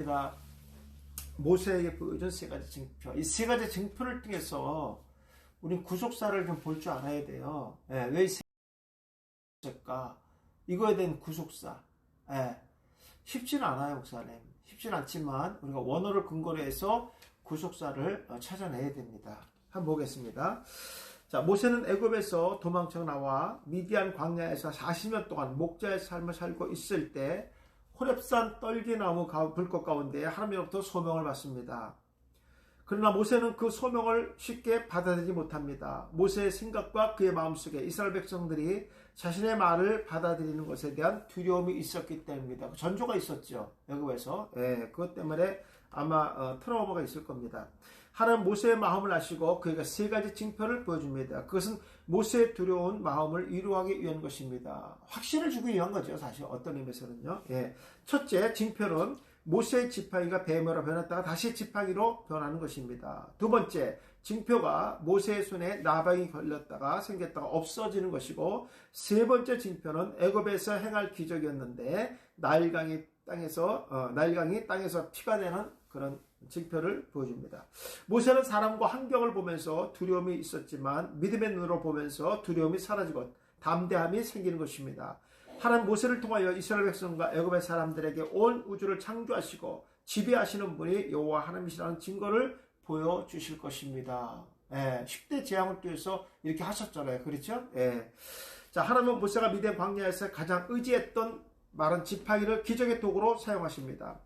제가 모세에게 보여준 세 가지 증표, 이 세 가지 증표를 통해서 우리 구속사를 좀 볼 줄 알아야 돼요. 왜 이 세 가지일까? 이거에 대한 구속사. 쉽지는 않아요, 목사님. 쉽지는 않지만 우리가 원어를 근거로 해서 구속사를 찾아내야 됩니다. 한번 보겠습니다. 자, 모세는 애굽에서 도망쳐 나와 미디안 광야에서 40년 동안 목자의 삶을 살고 있을 때 호렙산 떨기나무 불꽃 가운데 하나님으로부터 소명을 받습니다. 그러나 모세는 그 소명을 쉽게 받아들이지 못합니다. 모세의 생각과 그의 마음속에 이스라엘 백성들이 자신의 말을 받아들이는 것에 대한 두려움이 있었기 때문입니다. 전조가 있었죠. 애굽에서. 그것 때문에 아마 트라우마가 있을 겁니다. 하나님 모세의 마음을 아시고 그에게 세 가지 징표를 보여줍니다. 그것은 모세의 두려운 마음을 위로하기 위한 것입니다. 확신을 주기 위한 거죠. 사실 어떤 의미에서는요. 첫째 징표는 모세의 지팡이가 뱀으로 변했다가 다시 지팡이로 변하는 것입니다. 두 번째 징표가 모세의 손에 나방이 걸렸다가 생겼다가 없어지는 것이고, 세 번째 징표는 애굽에서 행할 기적이었는데 나일강이 땅에서 피가 되는 그런 징표를 보여줍니다. 모세는 사람과 환경을 보면서 두려움이 있었지만 믿음의 눈으로 보면서 두려움이 사라지고 담대함이 생기는 것입니다. 하나님 모세를 통하여 이스라엘 백성과 애굽의 사람들에게 온 우주를 창조하시고 지배하시는 분이 여호와 하나님이시라는 증거를 보여주실 것입니다. 10대 재앙을 통해서 이렇게 하셨잖아요. 그렇죠? 자, 하나님은 모세가 미디안 광야에서 가장 의지했던 말은 지팡이를 기적의 도구로 사용하십니다.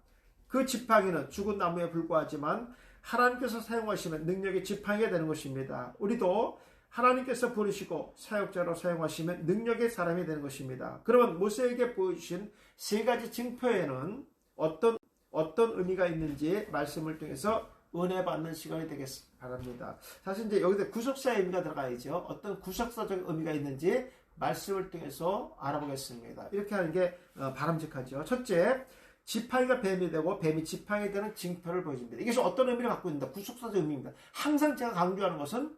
그 지팡이는 죽은 나무에 불과하지만 하나님께서 사용하시면 능력의 지팡이가 되는 것입니다. 우리도 하나님께서 부르시고 사역자로 사용하시면 능력의 사람이 되는 것입니다. 그러면 모세에게 보여주신 세 가지 징표에는 어떤 의미가 있는지 말씀을 통해서 은혜 받는 시간이 되겠 바랍니다. 사실 이제 여기서 구속사의 의미가 들어가야죠. 어떤 구속사적 의미가 있는지 말씀을 통해서 알아보겠습니다. 이렇게 하는 게 바람직하죠. 첫째, 지팡이가 뱀이 되고 뱀이 지팡이 되는 징표를 보여줍니다. 이것이 어떤 의미를 갖고 있는가? 구속사적 의미입니다. 항상 제가 강조하는 것은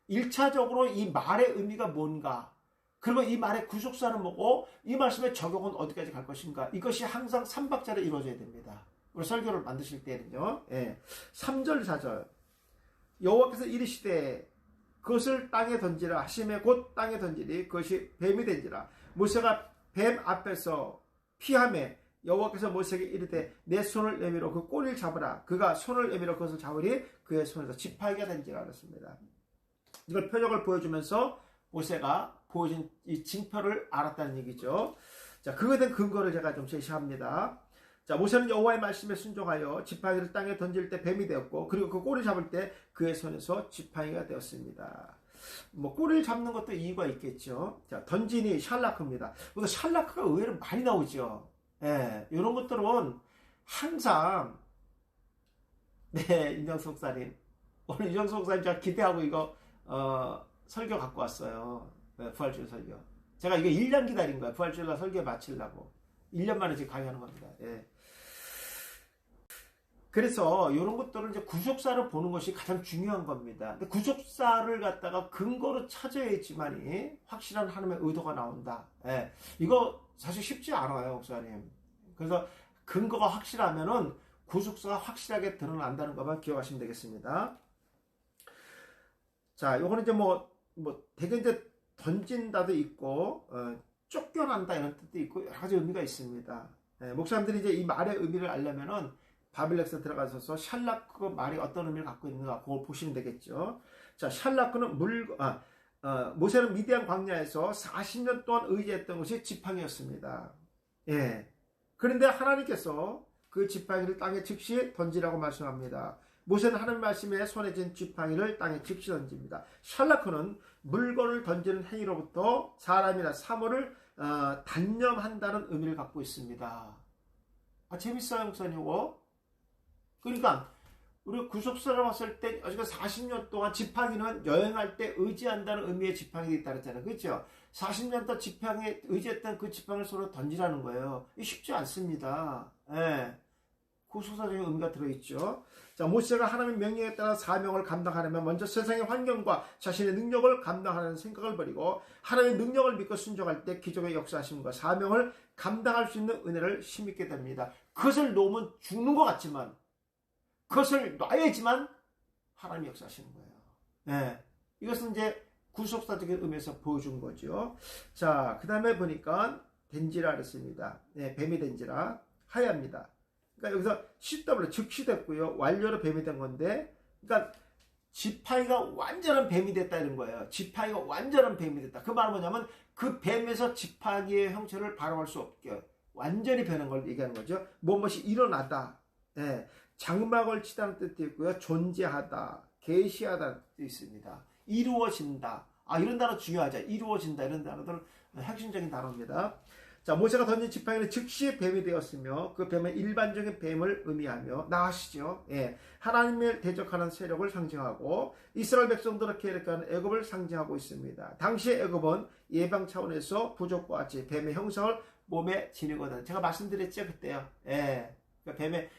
1차적으로 이 말의 의미가 뭔가, 그리고 이 말의 구속사는 뭐고, 이 말씀의 적용은 어디까지 갈 것인가, 이것이 항상 3박자로 이루어져야 됩니다. 우리 설교를 만드실 때는요. 3절 4절 여호와께서 이르시되 그것을 땅에 던지라 하시매 곧 땅에 던지리 그것이 뱀이 된지라. 모세가 뱀 앞에서 피하매 여호와께서 모세에게 이르되 내 손을 내밀어 그 꼬리를 잡으라. 그가 손을 내밀어 그것을 잡으리 그의 손에서 지팡이가 된지라 그랬습니다. 이걸 표적을 보여주면서 모세가 보여준 이 징표를 알았다는 얘기죠. 자, 그거에 대한 근거를 제가 좀 제시합니다. 자, 모세는 여호와의 말씀에 순종하여 지팡이를 땅에 던질 때 뱀이 되었고, 그리고 그 꼬리 잡을 때 그의 손에서 지팡이가 되었습니다. 꼬리를 잡는 것도 이유가 있겠죠. 자, 던지니 샬라크입니다. 근데 샬라크가 의외로 많이 나오죠. 이런 것들은 항상, 윤정수 목사님. 오늘 윤정수 목사님 제가 기대하고 이거, 설교 갖고 왔어요. 부활주일 설교. 제가 이거 1년 기다린 거예요. 부활주일날 설교 마치려고. 1년 만에 지금 강의하는 겁니다. 그래서 이런 것들은 이제 구속사를 보는 것이 가장 중요한 겁니다. 근데 구속사를 갖다가 근거로 찾아야지만이 확실한 하나님의 의도가 나온다. 이거 사실 쉽지 않아요, 목사님. 그래서 근거가 확실하면은 구속사가 확실하게 드러난다는 것만 기억하시면 되겠습니다. 자, 요거는 이제 되게 이제 던진다도 있고, 쫓겨난다 이런 뜻도 있고 여러 가지 의미가 있습니다. 목사님들이 이제 이 말의 의미를 알려면은 바빌렉스에 들어가셔서 샬라크 말이 어떤 의미를 갖고 있는가 그걸 보시면 되겠죠. 자, 샬라크는 모세는 미디안 광야에서 40년 동안 의지했던 것이 지팡이였습니다. 그런데 하나님께서 그 지팡이를 땅에 즉시 던지라고 말씀합니다. 모세는 하나님 말씀에 손에 쥔 지팡이를 땅에 즉시 던집니다. 샬라크는 물건을 던지는 행위로부터 사람이나 사물을 단념한다는 의미를 갖고 있습니다. 재밌어요, 목사님. 그러니까 우리가 구속사를 봤을 때 어제가 40년 동안 지팡이는 여행할 때 의지한다는 의미의 지팡이가 있다 그랬잖아요. 그렇죠? 40년 동안 지팡이에 의지했던 그 지팡이를 서로 던지라는 거예요. 쉽지 않습니다. 구속사적인 의미가 들어있죠. 자, 모세가 하나님의 명령에 따라 사명을 감당하려면 먼저 세상의 환경과 자신의 능력을 감당하는 생각을 버리고 하나님의 능력을 믿고 순종할 때 기적의 역사하심과 사명을 감당할 수 있는 은혜를 힘입게 됩니다. 그것을 놓으면 죽는 것 같지만 그것을 놔야지만 하나님이 역사하시는 거예요. 네. 이것은 이제 구속사적인 의미에서 보여준 거죠. 자, 그 다음에 보니까 덴지라 그랬습니다. 네, 뱀이 덴지라 하얗습니다. 그러니까 여기서 CW 즉시 됐고요. 완료로 뱀이 된 건데, 그러니까 지팡이가 완전한 뱀이 됐다 이런 거예요. 지팡이가 완전한 뱀이 됐다. 그 말은 뭐냐면 그 뱀에서 지팡이의 형체를 발휘할 수 없게 완전히 변한 걸 얘기하는 거죠. 무엇이 일어나다. 네. 장막을 치다는 뜻도 있고요. 존재하다, 계시하다는 뜻도 있습니다. 이루어진다. 이런 단어 중요하죠. 이루어진다. 이런 단어들 핵심적인 단어입니다. 자, 모세가 던진 지팡이는 즉시 뱀이 되었으며 그 뱀은 일반적인 뱀을 의미하며 나아시죠. 예, 하나님을 대적하는 세력을 상징하고 이스라엘 백성들을 계획하는 애굽을 상징하고 있습니다. 당시의 애굽은 예방 차원에서 부족과 같이 뱀의 형상을 몸에 지니거든. 제가 말씀드렸죠 그때요. 예, 그러니까 뱀의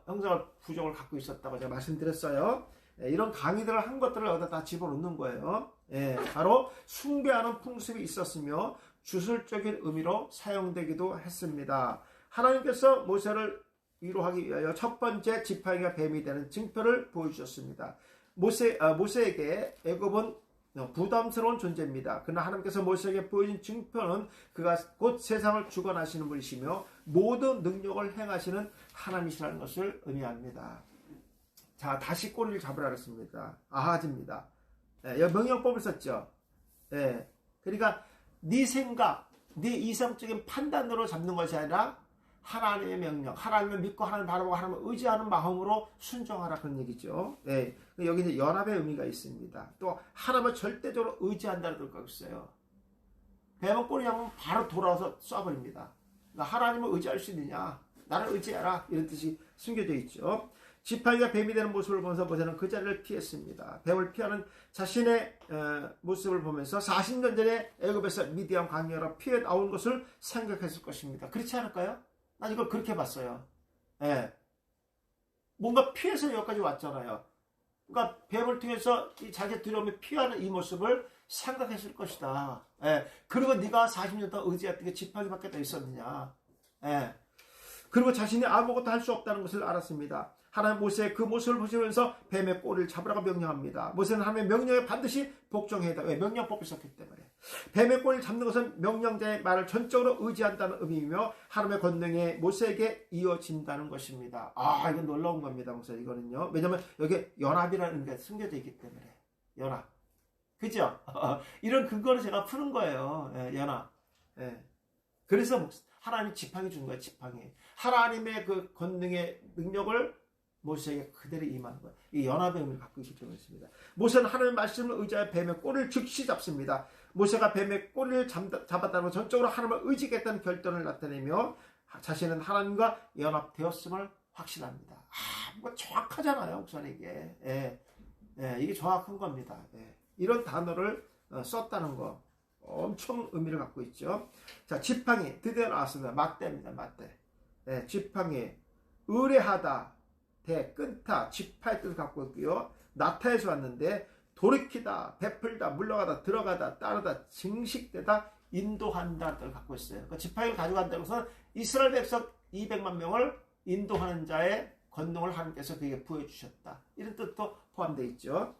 형상을 부족을 갖고 있었다고 제가 말씀드렸어요. 예, 이런 강의들을 한 것들을 여기다 다 집어넣는 거예요. 예, 바로 숭배하는 풍습이 있었으며 주술적인 의미로 사용되기도 했습니다. 하나님께서 모세를 위로하기 위하여 첫 번째 지팡이가 뱀이 되는 징표를 보여주셨습니다. 모세에게 애굽은 부담스러운 존재입니다. 그러나 하나님께서 모세에게 보여준 징표는 그가 곧 세상을 주관하시는 분이시며 모든 능력을 행하시는 하나님이시라는 것을 의미합니다. 자, 다시 꼬리를 잡으라 그랬습니다. 아하지입니다. 예, 명령법을 썼죠. 예, 그러니까 네 생각, 네 이성적인 판단으로 잡는 것이 아니라 하나님의 명령, 하나님을 믿고 하나님을 바라보고 하나님을 의지하는 마음으로 순종하라 그런 얘기죠. 예, 여기 이제 연합의 의미가 있습니다. 또 하나님을 절대적으로 의지한다는 뜻가 있어요. 뱀은 꼬리 잡으면 바로 돌아와서 쏴버립니다. 그러니까 하나님을 의지할 수 있느냐? 나를 의지하라 이런 뜻이 숨겨져 있죠. 지팡이가 뱀이 되는 모습을 보면서 모세는 그 자리를 피했습니다. 뱀을 피하는 자신의 모습을 보면서 40년 전에 애굽에서 미디안 광야로 피해 나온 것을 생각했을 것입니다. 그렇지 않을까요? 난 이걸 그렇게 봤어요. 예. 뭔가 피해서 여기까지 왔잖아요. 그러니까 뱀을 통해서 자기 두려움에 피하는 이 모습을 생각했을 것이다. 예. 그리고 네가 40년 동안 의지했던 게 지팡이밖에 더 있었느냐. 예. 그리고 자신이 아무것도 할 수 없다는 것을 알았습니다. 하나님 모세의 그 모습을 보시면서 뱀의 꼬리를 잡으라고 명령합니다. 모세는 하나님의 명령에 반드시 복종해야 한다. 왜? 명령법이 있었기 때문에. 뱀의 꼬리를 잡는 것은 명령자의 말을 전적으로 의지한다는 의미이며 하나님의 권능이 모세에게 이어진다는 것입니다. 이건 놀라운 겁니다. 목사 이거는요. 왜냐하면 여기 연합이라는 의미가 숨겨져 있기 때문에. 연합. 그죠? 이런 근거를 제가 푸는 거예요. 예, 연합. 예. 그래서 하나님이 지팡이 주는 거예요. 지팡이. 하나님의 그 권능의 능력을 모세에게 그대로 임하는 거예요. 이 연합의 의미를 갖고 있기 때문에 있습니다. 모세는 하나님의 말씀을 의지하여 뱀의 꼬리를 즉시 잡습니다. 모세가 뱀의 꼬리를 잡았다는 건 전적으로 하나님을 의지하겠다는 결단을 나타내며 자신은 하나님과 연합되었음을 확신합니다. 뭐 정확하잖아요, 목사님 이게. 이게 정확한 겁니다. 이런 단어를 썼다는 거 엄청 의미를 갖고 있죠. 자, 지팡이 드디어 나왔습니다. 맞대입니다. 맞대. 지팡이 의뢰하다. 대, 끊다, 지파의 뜻을 갖고 있고요. 나타에서 왔는데 돌이키다, 베풀다, 물러가다, 들어가다, 따르다, 증식되다, 인도한다는 뜻을 갖고 있어요. 그러니까 지파를 가져간다는 것은 이스라엘 백성 200만 명을 인도하는 자의 권능을 하나님께서 그에게 부여주셨다. 이런 뜻도 포함되어 있죠.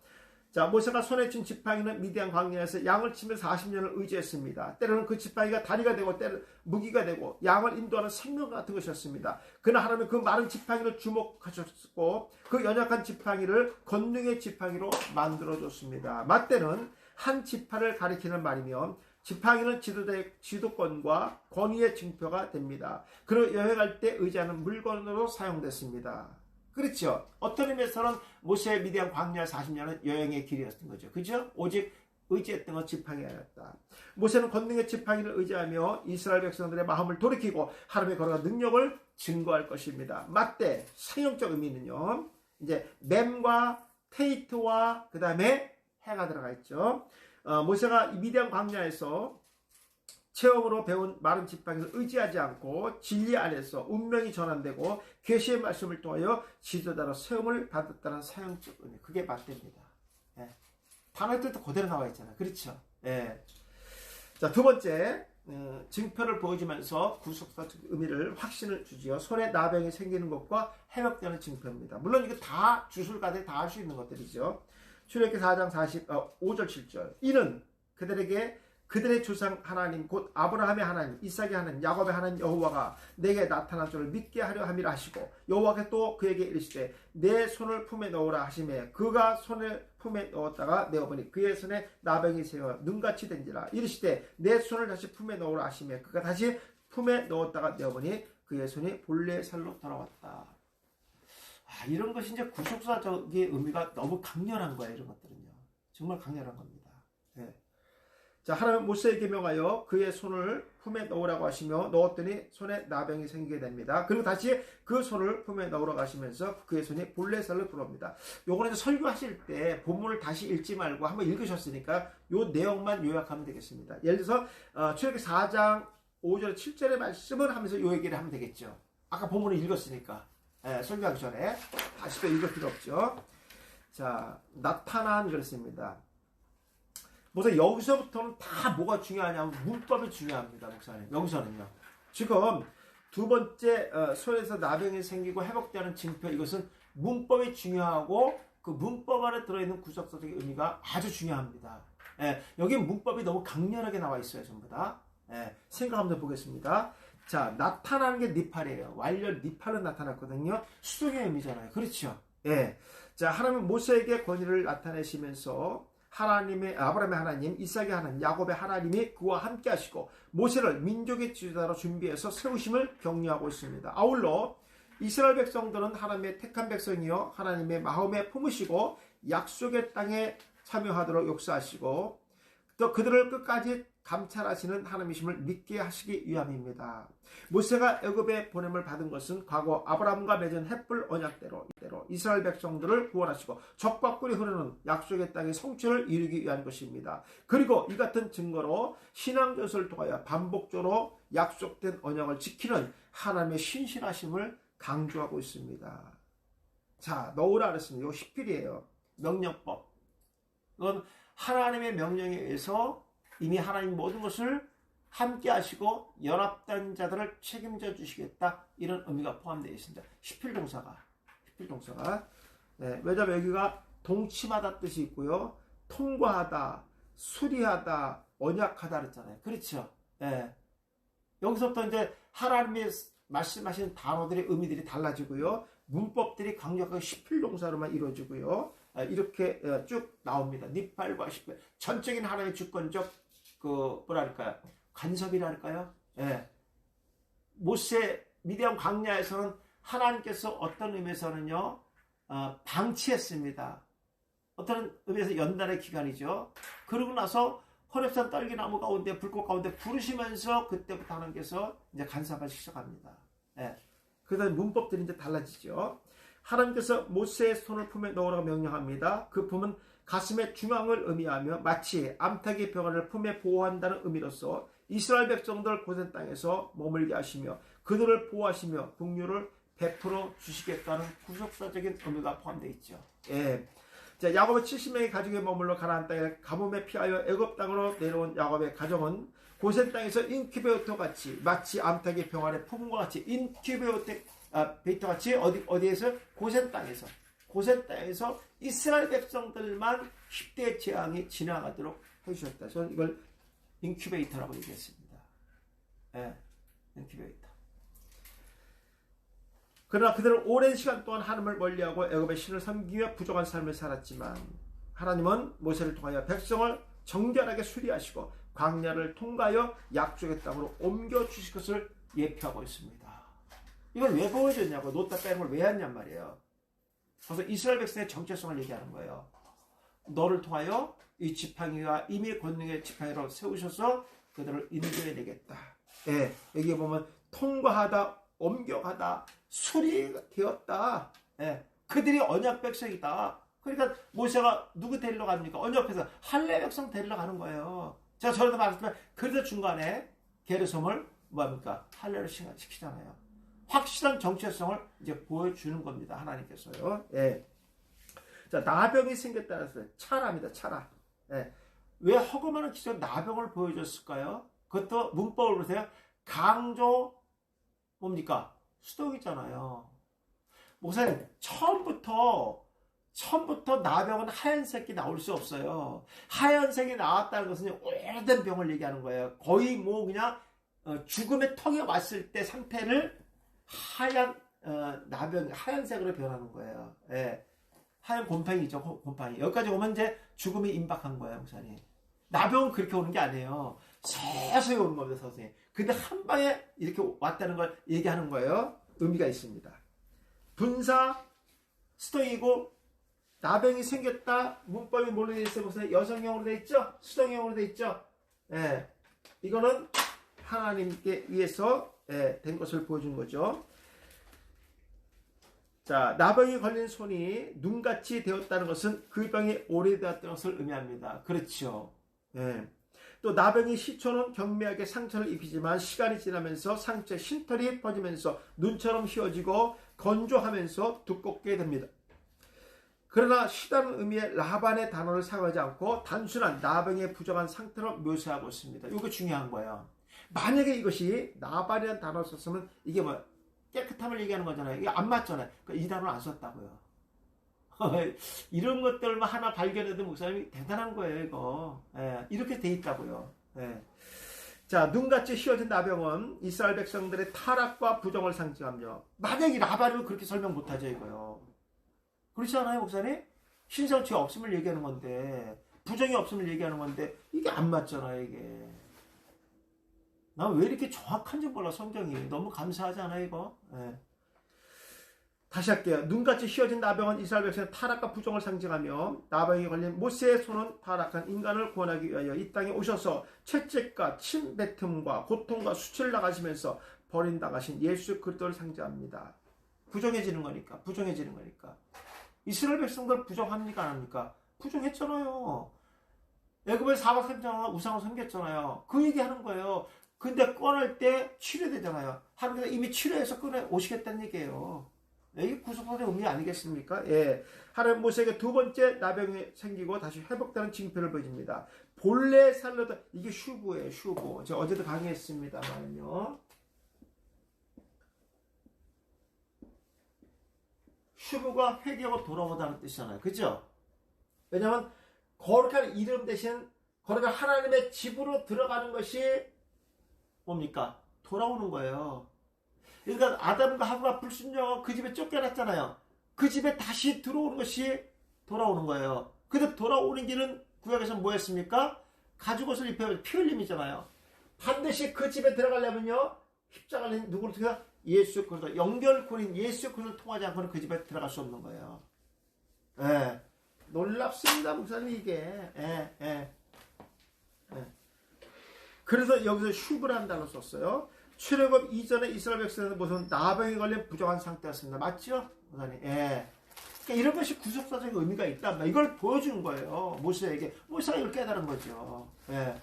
자, 모세가 손에 쥔 지팡이는 미디안 광야에서 양을 치면서 40년을 의지했습니다. 때로는 그 지팡이가 다리가 되고 때로는 무기가 되고 양을 인도하는 생명 같은 것이었습니다. 그러나 하나님은 그 마른 지팡이를 주목하셨고 그 연약한 지팡이를 권능의 지팡이로 만들어줬습니다. 맞대는 한 지파를 가리키는 말이며 지팡이는 지도권과 권위의 징표가 됩니다. 그리고 여행할 때 의지하는 물건으로 사용됐습니다. 그렇죠. 어떤 의미에서는 모세의 미디안 광야 40년은 여행의 길이었던 거죠. 그죠? 오직 의지했던 건 지팡이 아니었다. 모세는 권능의 지팡이를 의지하며 이스라엘 백성들의 마음을 돌이키고 하나님의 거룩한 능력을 증거할 것입니다. 맞대, 상형적 의미는요. 이제 맴과 테이트와 그 다음에 해가 들어가 있죠. 모세가 미디안 광야에서 체험으로 배운 마른 지팡이를 의지하지 않고 진리 안에서 운명이 전환되고 계시의 말씀을 통하여 지도자로 세움을 받았다는 사용적 의미. 그게 맞답니다. 단어의 뜻도 그대로 나와 있잖아요. 그렇죠? 자, 두 번째 증표를 보여주면서 구속사적 의미를 확신을 주지요. 손에 나병이 생기는 것과 회복되는 증표입니다. 물론 이거 다 주술가들이 다 할 수 있는 것들이죠. 출애굽기 4장 5절 7절 이는 그들에게 그들의 조상 하나님 곧 아브라함의 하나님 이삭의 하나님 야곱의 하나님 여호와가 내게 나타난 줄을 믿게 하려 함이라 하시고 여호와가 또 그에게 이르시되 내 손을 품에 넣으라 하시매 그가 손을 품에 넣었다가 내어보니 그의 손에 나병이 새어 눈같이 된지라 이르시되 내 손을 다시 품에 넣으라 하시매 그가 다시 품에 넣었다가 내어보니 그의 손이 본래 살로 돌아왔다. 이런 것이 이제 구속사적인 의미가 너무 강렬한 거예요. 이런 것들은요 정말 강렬한 겁니다. 네. 자, 하나님은 모세에게 명하여 그의 손을 품에 넣으라고 하시며 넣었더니 손에 나병이 생기게 됩니다. 그리고 다시 그 손을 품에 넣으라고 하시면서 그의 손이 본래 살로 돌아옵니다. 요거는 이제 설교하실 때 본문을 다시 읽지 말고 한번 읽으셨으니까 요 내용만 요약하면 되겠습니다. 예를 들어서 출애굽기 4장 5절 7절의 말씀을 하면서 요 얘기를 하면 되겠죠. 아까 본문을 읽었으니까 설교하기 전에 다시 또 읽을 필요 없죠. 자, 나타난 그랬습니다. 우선 여기서부터는 다 뭐가 중요하냐면 문법이 중요합니다. 목사님. 여기서는요. 지금 두 번째 손에서 나병이 생기고 회복되는 징표 이것은 문법이 중요하고 그 문법 안에 들어있는 구속사적인 의미가 아주 중요합니다. 여기 문법이 너무 강렬하게 나와 있어요. 전부 다. 생각하면서 보겠습니다. 자, 나타나는 게 니팔이에요. 완전 니팔은 나타났거든요. 수동의 의미잖아요. 그렇죠. 자, 하나님은 모세에게 권위를 나타내시면서 하나님의 아브라함의 하나님, 이삭의 하나님, 야곱의 하나님이 그와 함께 하시고 모세를 민족의 지도자로 준비해서 세우심을 격려하고 있습니다. 아울러 이스라엘 백성들은 하나님의 택한 백성이요 하나님의 마음에 품으시고 약속의 땅에 참여하도록 역사하시고 또 그들을 끝까지 감찰하시는 하나님이심을 믿게 하시기 위함입니다. 모세가 애굽에 보냄을 받은 것은 과거 아브라함과 맺은 햇불 언약대로 이스라엘 백성들을 구원하시고 적과 꿀이 흐르는 약속의 땅의 성취를 이루기 위한 것입니다. 그리고 이 같은 증거로 신앙전설을 통하여 반복적으로 약속된 언약을 지키는 하나님의 신실하심을 강조하고 있습니다. 자, 넣으라 그랬습니다. 이거 10필이에요. 명령법. 이건 하나님의 명령에 의해서 이미 하나님 모든 것을 함께 하시고 연합된 자들을 책임져 주시겠다 이런 의미가 포함되어 있습니다. 10필 동사가 왜냐하면 여기가 동침하다 뜻이 있고요 통과하다, 수리하다, 언약하다 그랬잖아요. 그렇죠. 여기서부터 이제 하나님이 말씀하시는 단어들의 의미들이 달라지고요 문법들이 강력하게 10필 동사로만 이루어지고요 이렇게 쭉 나옵니다. 니팔과 10필 전적인 하나님의 주권적 뭐랄까요? 간섭이랄까요? 모세 미디안 광야에서는 하나님께서 어떤 의미에서는요, 방치했습니다. 어떤 의미에서 연단의 기간이죠. 그러고 나서 호렙산 떨기나무 가운데, 불꽃 가운데 부르시면서 그때부터 하나님께서 이제 간섭을 시작합니다. 그다음에 문법들이 이제 달라지죠. 하나님께서 모세의 손을 품에 넣으라고 명령합니다. 그 품은 가슴의 중앙을 의미하며 마치 암탉의 병아리를 품에 보호한다는 의미로서 이스라엘 백성들 고센 땅에서 머물게 하시며 그들을 보호하시며 긍휼을 베풀어 주시겠다는 구속사적인 의미가 포함되어 있죠. 자, 야곱의 70명의 가족이 머물러 가나안 땅에 가뭄에 피하여 애굽 땅으로 내려온 야곱의 가정은 고센 땅에서 인큐베이터 같이 마치 암탉의 병아리의 품과 같이 인큐베이터 같이 어디에서 고센 땅에서 이스라엘 백성들만 10대의 재앙이 지나가도록 해주셨다. 저는 이걸 인큐베이터라고 얘기했습니다. 인큐베이터. 그러나 그들은 오랜 시간 동안 하나님을 멀리하고 애굽의 신을 섬기며 부족한 삶을 살았지만 하나님은 모세를 통하여 백성을 정결하게 수리하시고 광야를 통과하여 약속의 땅으로 옮겨주실 것을 예표하고 있습니다. 이걸 왜 보여줬냐고 놓다 빼는 걸 왜 했냔 말이에요. 그래서 이스라엘 백성의 정체성을 얘기하는 거예요. 너를 통하여 이 지팡이와 이미 권능의 지팡이로 세우셔서 그들을 인도해내겠다. 여기 보면 통과하다, 옮겨가다, 수리되었다. 그들이 언약 백성이다. 그러니까 모세가 누구 데리러 갑니까? 언약에서 할례 백성 데리러 가는 거예요. 제가 전에도 말했지만 그래서 중간에 게르솜을 뭐합니까? 할례로 시키잖아요. 확실한 정체성을 이제 보여주는 겁니다. 하나님께서요. 자, 나병이 생겼다는 소리. 차라입니다. 차라. 왜 허금하는 기적 나병을 보여줬을까요? 그것도 문법을 보세요. 강조 뭡니까? 수동이잖아요. 목사님, 처음부터 나병은 하얀색이 나올 수 없어요. 하얀색이 나왔다는 것은 오래된 병을 얘기하는 거예요. 거의 뭐 그냥 죽음의 턱에 왔을 때 상태를 나병, 하얀색으로 변하는 거예요. 예. 하얀 곰팡이죠, 곰팡이. 여기까지 오면 이제 죽음이 임박한 거예요, 목사님. 나병은 그렇게 오는 게 아니에요. 서서히 오는 겁니다, 서서히. 근데 한 방에 이렇게 왔다는 걸 얘기하는 거예요. 의미가 있습니다. 분사, 수동이고, 나병이 생겼다. 문법이 뭘로 되어 있어요? 무슨 여성형으로 되어 있죠? 수동형으로 되어 있죠? 예. 이거는 하나님께 의해서 된 것을 보여준 거죠. 자, 나병이 걸린 손이 눈같이 되었다는 것은 그 병이 오래되었다는 것을 의미합니다. 그렇죠. 예. 또 나병이 시초는 경미하게 상처를 입히지만 시간이 지나면서 상처에 흰털이 퍼지면서 눈처럼 휘어지고 건조하면서 두껍게 됩니다. 그러나 시다는 의미의 라반의 단어를 사용하지 않고 단순한 나병의 부정한 상태로 묘사하고 있습니다. 이거 중요한 거예요. 만약에 이것이 나반이라는 단어를 썼으면 이게 뭐야? 깨끗함을 얘기하는 거잖아요. 이게 안 맞잖아요. 그러니까 이 단어를 안 썼다고요. 이런 것들만 하나 발견해도 목사님이 대단한 거예요, 이거. 예, 이렇게 돼 있다고요. 예. 자, 눈같이 휘어진 나병은 이스라엘 백성들의 타락과 부정을 상징하며, 만약에 라반을 그렇게 설명 못하죠, 이거요. 그렇지 않아요, 목사님? 신성치 없음을 얘기하는 건데, 부정이 없음을 얘기하는 건데, 이게 안 맞잖아요, 이게. 난 왜 이렇게 정확한지 몰라, 성경이. 너무 감사하지 않아요, 이거? 예. 다시 할게요. 눈같이 휘어진 나병은 이스라엘 백성의 타락과 부정을 상징하며, 나병이 걸린 모세의 손은 타락한 인간을 구원하기 위하여 이 땅에 오셔서 채찍과 침뱉음과 고통과 수치를 당하시면서 버림당하신 예수 그리스도를 상징합니다. 부정해지는 거니까. 이스라엘 백성들 부정합니까, 안 합니까? 부정했잖아요. 애굽에 4박 3일 동안 우상을 섬겼잖아요. 그 얘기하는 거예요. 근데 꺼낼 때 치료되잖아요. 하나님께서 이미 치료해서 꺼내 오시겠다는 얘기예요. 이게 구속의 의미 아니겠습니까? 예. 하나님 모세에게 두 번째 나병이 생기고 다시 회복되는 징표를 보여줍니다. 본래 살려던, 이게 슈브예요, 슈브. 제가 어제도 강의했습니다만요. 슈브가 회개하고 돌아오다는 뜻이잖아요. 그죠? 왜냐면, 거룩한 이름 대신, 거룩한 하나님의 집으로 들어가는 것이 뭡니까? 돌아오는 거예요. 그러니까 아담과 하와가 불순종하고 그 집에 쫓겨났잖아요. 그 집에 다시 들어오는 것이 돌아오는 거예요. 근데 돌아오는 길은 구약에서 뭐였습니까? 가죽옷을 입혀 피 흘림이잖아요. 반드시 그 집에 들어가려면요, 십자가를 누구를 통해? 예수 그리스도, 연결고리인 예수 그리스도를 통하지 않고는 그 집에 들어갈 수 없는 거예요. 예. 놀랍습니다, 목사님, 이게. 예. 그래서 여기서 슈브라는 단어를 썼어요. 출애굽 이전에 이스라엘 백성들은 무슨 나병이 걸린 부정한 상태였습니다. 맞죠? 목사님. 예. 그러니까 이런 것이 구속사적인 의미가 있다. 이걸 보여주는 거예요. 모세에게. 모세가 이걸 깨달은 거죠. 예.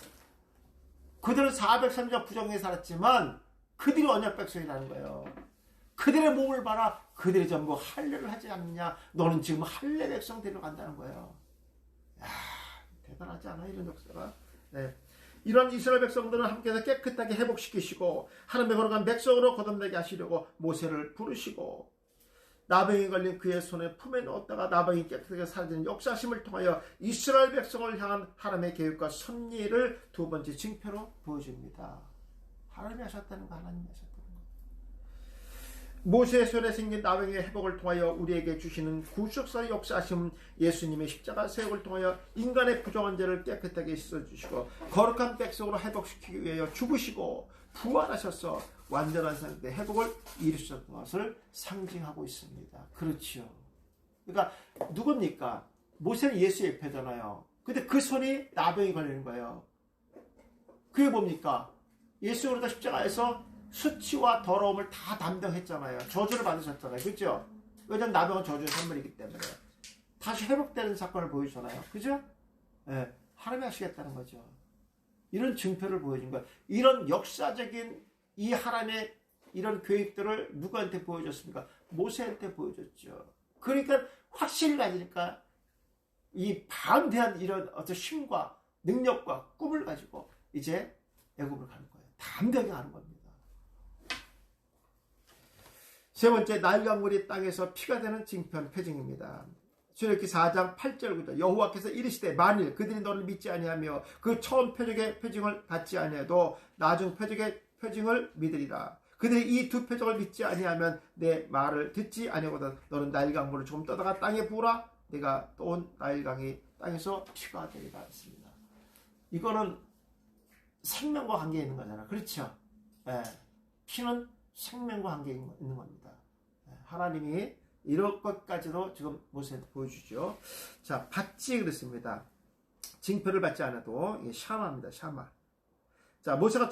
그들은 430년 부정에 살았지만 그들이 언약 백성이라는 거예요. 그들의 몸을 봐라. 그들이 전부 할례를 하지 않느냐. 너는 지금 할례 백성 데려간다는 거예요. 야, 대단하지 않아, 이런 역사가? 네. 이런 이스라엘 백성들은 함께해서 깨끗하게 회복시키시고 하나님의 거룩한 백성으로 거듭나게 하시려고 모세를 부르시고 나병이 걸린 그의 손에 품에 넣었다가 나병이 깨끗하게 사라지는 역사심을 통하여 이스라엘 백성을 향한 하나님의 계획과 섭리를 두 번째 징표로 보여줍니다. 하나님이 하셨다는 거, 하나님이 하셨다는 거. 모세의 손에 생긴 나병의 회복을 통하여 우리에게 주시는 구속사의 역사하심은 예수님의 십자가 사역을 통하여 인간의 부정한 죄를 깨끗하게 씻어주시고 거룩한 백성으로 회복시키기 위하여 죽으시고 부활하셔서 완전한 상태의 회복을 이루셨던 것을 상징하고 있습니다. 그렇죠. 그러니까 누굽니까? 모세는 예수의 옆에잖아요. 근데 그 손이 나병이 걸리는 거예요. 그게 뭡니까? 예수 그리스도 십자가에서 수치와 더러움을 다 담당했잖아요. 저주를 받으셨잖아요. 그죠? 왜냐면 나병은 저주의 선물이기 때문에. 다시 회복되는 사건을 보여주잖아요. 그죠? 예, 하나님이 하시겠다는 거죠. 이런 증표를 보여준 거예요. 이런 역사적인 이 하나님의 이런 계획들을 누구한테 보여줬습니까? 모세한테 보여줬죠. 그러니까 확신을 가지니까 이 방대한 이런 어떤 힘과 능력과 꿈을 가지고 이제 애굽으로 가는 거예요. 담대하게 가는 겁니다. 세 번째, 나일강물이 땅에서 피가 되는 징편 표징입니다. 출애굽기 4장 8절부터 여호와께서 이르시되 만일 그들이 너를 믿지 아니하며 그 처음 표적의 표징을 받지 아니해도 나중 표적의 표징을 믿으리라. 그들이 이 두 표적을 믿지 아니하면 내 말을 듣지 아니하거든 너는 나일강물을 조금 떠다가 땅에 부으라. 내가 떠온 나일강이 땅에서 피가 되리라 했습니다. 이거는 생명과 관계 있는 거잖아. 그렇죠? 예. 피는 생명과 관계 있는 겁니다. 예. 하나님이 이런 것까지도 지금 모세한테 보여주죠. 자, 받지 그랬습니다. 징표를 받지 않아도 샤마입니다. 샤마. 자, 모세가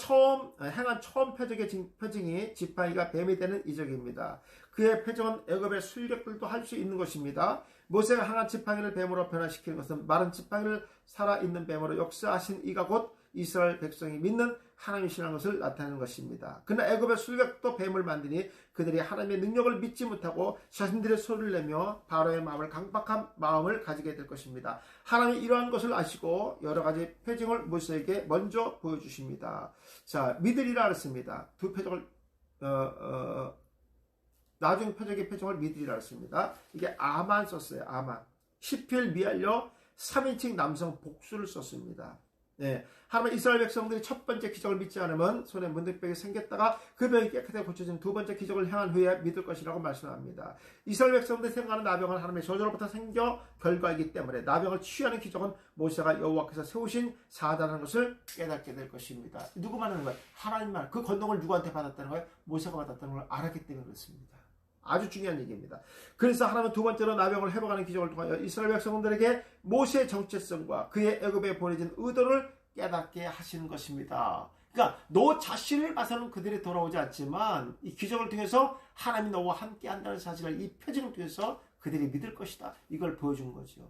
행한 처음 표적의 표징이 지팡이가 뱀이 되는 이적입니다. 그의 표적은 애굽의 술객들도 할 수 있는 것입니다. 모세가 행한 지팡이를 뱀으로 변화시키는 것은 마른 지팡이를 살아있는 뱀으로 역사하신 이가 곧 이스라엘 백성이 믿는 하나님이시라는 것을 나타내는 것입니다. 그러나 애굽의 술객도 뱀을 만드니 그들이 하나님의 능력을 믿지 못하고 자신들의 소리를 내며 바로의 마음을 강박한 마음을 가지게 될 것입니다. 하나님이 이러한 것을 아시고 여러 가지 표징을 모세에게 먼저 보여주십니다. 자, 믿으리라 그랬습니다. 두 표적을 나중 표적의 표정을 믿으리라 했습니다. 이게 아만 썼어요. 아만. 시필 미알려 3인칭 남성 복수를 썼습니다. 네. 하나님 이스라엘 백성들이 첫 번째 기적을 믿지 않으면 손에 문득병이 생겼다가 그 병이 깨끗하게 고쳐진 두 번째 기적을 행한 후에 믿을 것이라고 말씀합니다. 이스라엘 백성들이 생각하는 나병은 하나님의 저주로부터 생겨 결과이기 때문에 나병을 치유하는 기적은 모세가 여호와께서 세우신 사다라는 것을 깨닫게 될 것입니다. 누구 말하는 거예요? 하나님 말. 그 권능을 누구한테 받았다는 거예요? 모세가 받았다는 걸 알았기 때문에 그렇습니다. 아주 중요한 얘기입니다. 그래서 하나님은 두 번째로 나병을 회복하는 기적을 통하여 이스라엘 백성들에게 모세의 정체성과 그의 애굽에 보내진 의도를 깨닫게 하시는 것입니다. 그러니까 너 자신을 봐서는 그들이 돌아오지 않지만 이 기적을 통해서 하나님이 너와 함께 한다는 사실을 이 표징을 통해서 그들이 믿을 것이다. 이걸 보여준 거죠.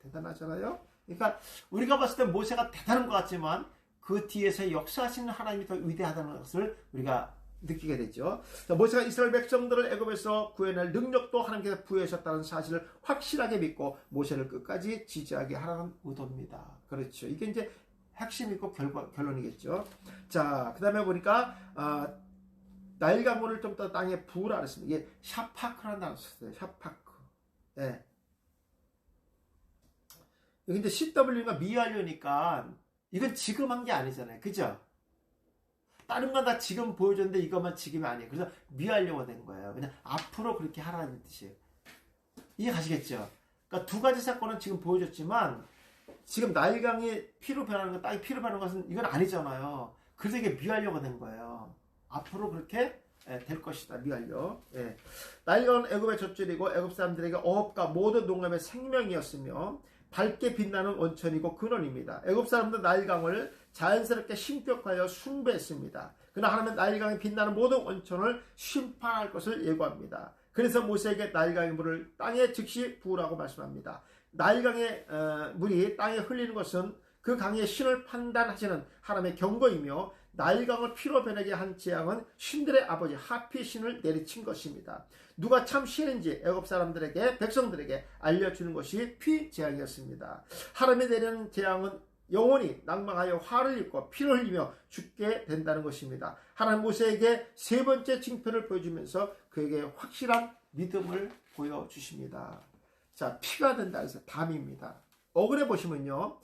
대단하잖아요. 그러니까 우리가 봤을 때 모세가 대단한 것 같지만 그 뒤에서 역사하시는 하나님이 더 위대하다는 것을 우리가 느끼게 되죠. 모세가 이스라엘 백성들을 애굽에서 구해낼 능력도 하나님께서 부여하셨다는 사실을 확실하게 믿고 모세를 끝까지 지지하게 하라는 의도입니다. 그렇죠. 이게 이제 핵심이고 결론이겠죠. 자, 그 다음에 보니까 나일강물을 좀 더 땅에 부으라 그랬습니다. 이게 샤파크라는 단어 썼어요. 샤파크. 예. 여기 이제 CW가 미완료니까 이건 지금 한 게 아니잖아요. 그죠? 다른 건 다 지금 보여줬는데 이것만 지금이 아니에요. 그래서 미완료가 된 거예요. 그냥 앞으로 그렇게 하라는 뜻이에요. 이해 가시겠죠? 그러니까 두 가지 사건은 지금 보여줬지만 지금 나일강이 피로 변하는 것, 땅이 피로 변하는 것은 이건 아니잖아요. 그래서 이게 미완료가 된 거예요. 앞으로 그렇게 될 것이다. 미완료. 예. 나일강은 애굽의 젖줄이고 애굽 사람들에게 어업과 모든 농업의 생명이었으며 밝게 빛나는 원천이고 근원입니다. 애굽 사람들은 나일강을 자연스럽게 신격하여 숭배했습니다. 그러나 하나님은 나일강에 빛나는 모든 원천을 심판할 것을 예고합니다. 그래서 모세에게 나일강의 물을 땅에 즉시 부으라고 말씀합니다. 나일강의 물이 땅에 흘리는 것은 그 강의 신을 판단하시는 하나님의 경고이며 나일강을 피로 변하게 한 재앙은 신들의 아버지 하피 신을 내리친 것입니다. 누가 참 신인지 애굽 사람들에게 백성들에게 알려주는 것이 피 재앙이었습니다. 하나님이 내리는 재앙은 영원히 낭망하여 화를 입고 피를 흘리며 죽게 된다는 것입니다. 하나님 모세에게 세 번째 징표를 보여주면서 그에게 확실한 믿음을 보여주십니다. 자, 피가 된다 해서 담입니다. 어근에 보시면요.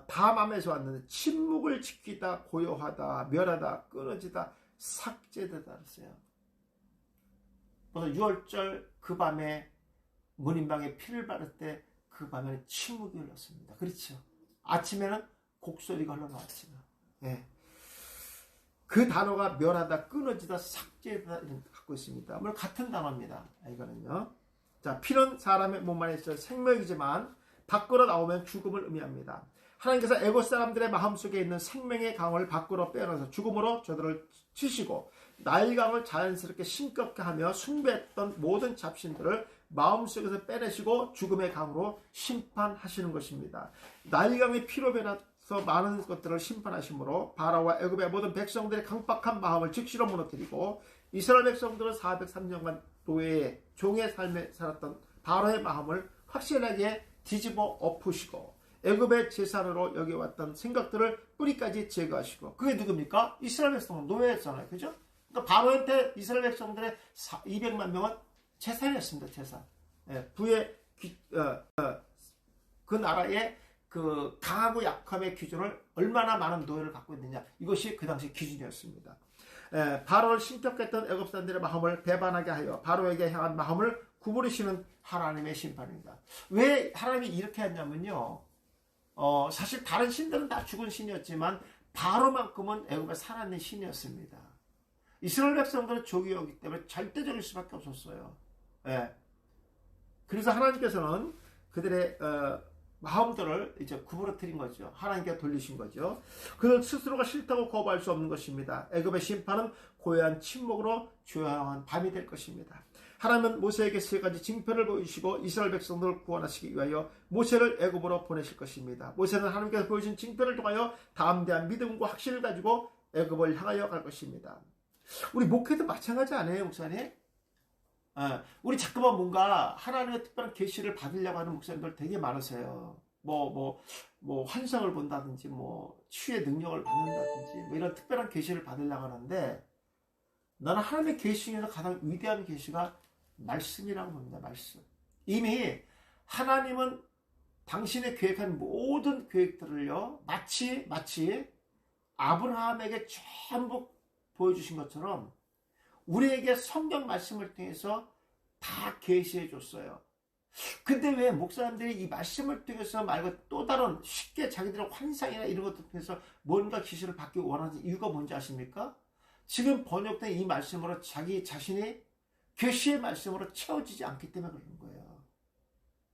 담함에서 왔는데 침묵을 지키다, 고요하다, 멸하다, 끊어지다, 삭제되다 했어요. 6월절 그 밤에 문인방에 피를 바를 때 그 밤에는 침묵이 흘렀습니다. 그렇죠. 아침에는 곡소리가 흘러나왔지만 예. 그 단어가 멸하다, 끊어지다, 삭제되다 이런 거 갖고 있습니다. 물론 같은 단어입니다. 이거는요. 자, 피는 사람의 몸 안에 있어 생명이지만 밖으로 나오면 죽음을 의미합니다. 하나님께서 애굽 사람들의 마음속에 있는 생명의 강을 밖으로 빼어나서 죽음으로 저들을 치시고 나일강을 자연스럽게 싱겁게 하며 숭배했던 모든 잡신들을 마음속에서 빼내시고 죽음의 강으로 심판하시는 것입니다. 나일강의 피로 변해서 많은 것들을 심판하심으로 바라와 애굽의 모든 백성들의 강박한 마음을 즉시로 무너뜨리고 이스라엘 백성들은 403년간 노예의 종의 삶에 살았던 바로의 마음을 확실하게 뒤집어 엎으시고 애굽의 재산으로 여겨왔던 생각들을 뿌리까지 제거하시고, 그게 누굽니까? 이스라엘 백성은 노예였잖아요. 그죠? 그러니까 바로한테 이스라엘 백성들의 200만 명은 재산이었습니다. 재산. 예, 그 나라의 그 강하고 약함의 기준을 얼마나 많은 노예를 갖고 있느냐, 이것이 그 당시 기준이었습니다. 바로를 신격했던 애굽 사람들의 마음을 배반하게 하여 바로에게 향한 마음을 구부리시는 하나님의 심판입니다. 왜 하나님이 이렇게 했냐면요, 사실 다른 신들은 다 죽은 신이었지만 바로만큼은 애굽에 살아있는 신이었습니다. 이스라엘 백성들은 종이었기 때문에 절대적일 수밖에 없었어요. 예. 그래서 하나님께서는 그들의 마음들을 이제 구부러뜨린 거죠. 하나님께 돌리신 거죠. 그들 스스로가 싫다고 거부할 수 없는 것입니다. 애굽의 심판은 고요한 침묵으로 조용한 밤이 될 것입니다. 하나님은 모세에게 세 가지 징표를 보이시고 이스라엘 백성들을 구원하시기 위하여 모세를 애굽으로 보내실 것입니다. 모세는 하나님께서 보여준 징표를 통하여 담대한 믿음과 확신을 가지고 애굽을 향하여 갈 것입니다. 우리 목회도 마찬가지 아니에요, 목사님? 우리 자꾸만 뭔가 하나님의 특별한 계시를 받으려고 하는 목사님들 되게 많으세요. 뭐 환상을 본다든지, 뭐 치유의 능력을 받는다든지, 뭐 이런 특별한 계시를 받으려고 하는데, 나는 하나님의 계시 중에서 가장 위대한 계시가 말씀이라고 봅니다. 말씀. 이미 하나님은 당신의 계획한 모든 계획들을요, 마치 아브라함에게 전부 보여주신 것처럼 우리에게 성경 말씀을 통해서 다 계시해 줬어요. 근데 왜 목사님들이 이 말씀을 통해서 말고 또 다른 쉽게 자기들의 환상이나 이런 것들 통해서 뭔가 계시를 받기 원하는 이유가 뭔지 아십니까? 지금 번역된 이 말씀으로 자기 자신이 계시의 말씀으로 채워지지 않기 때문에 그러는 거예요.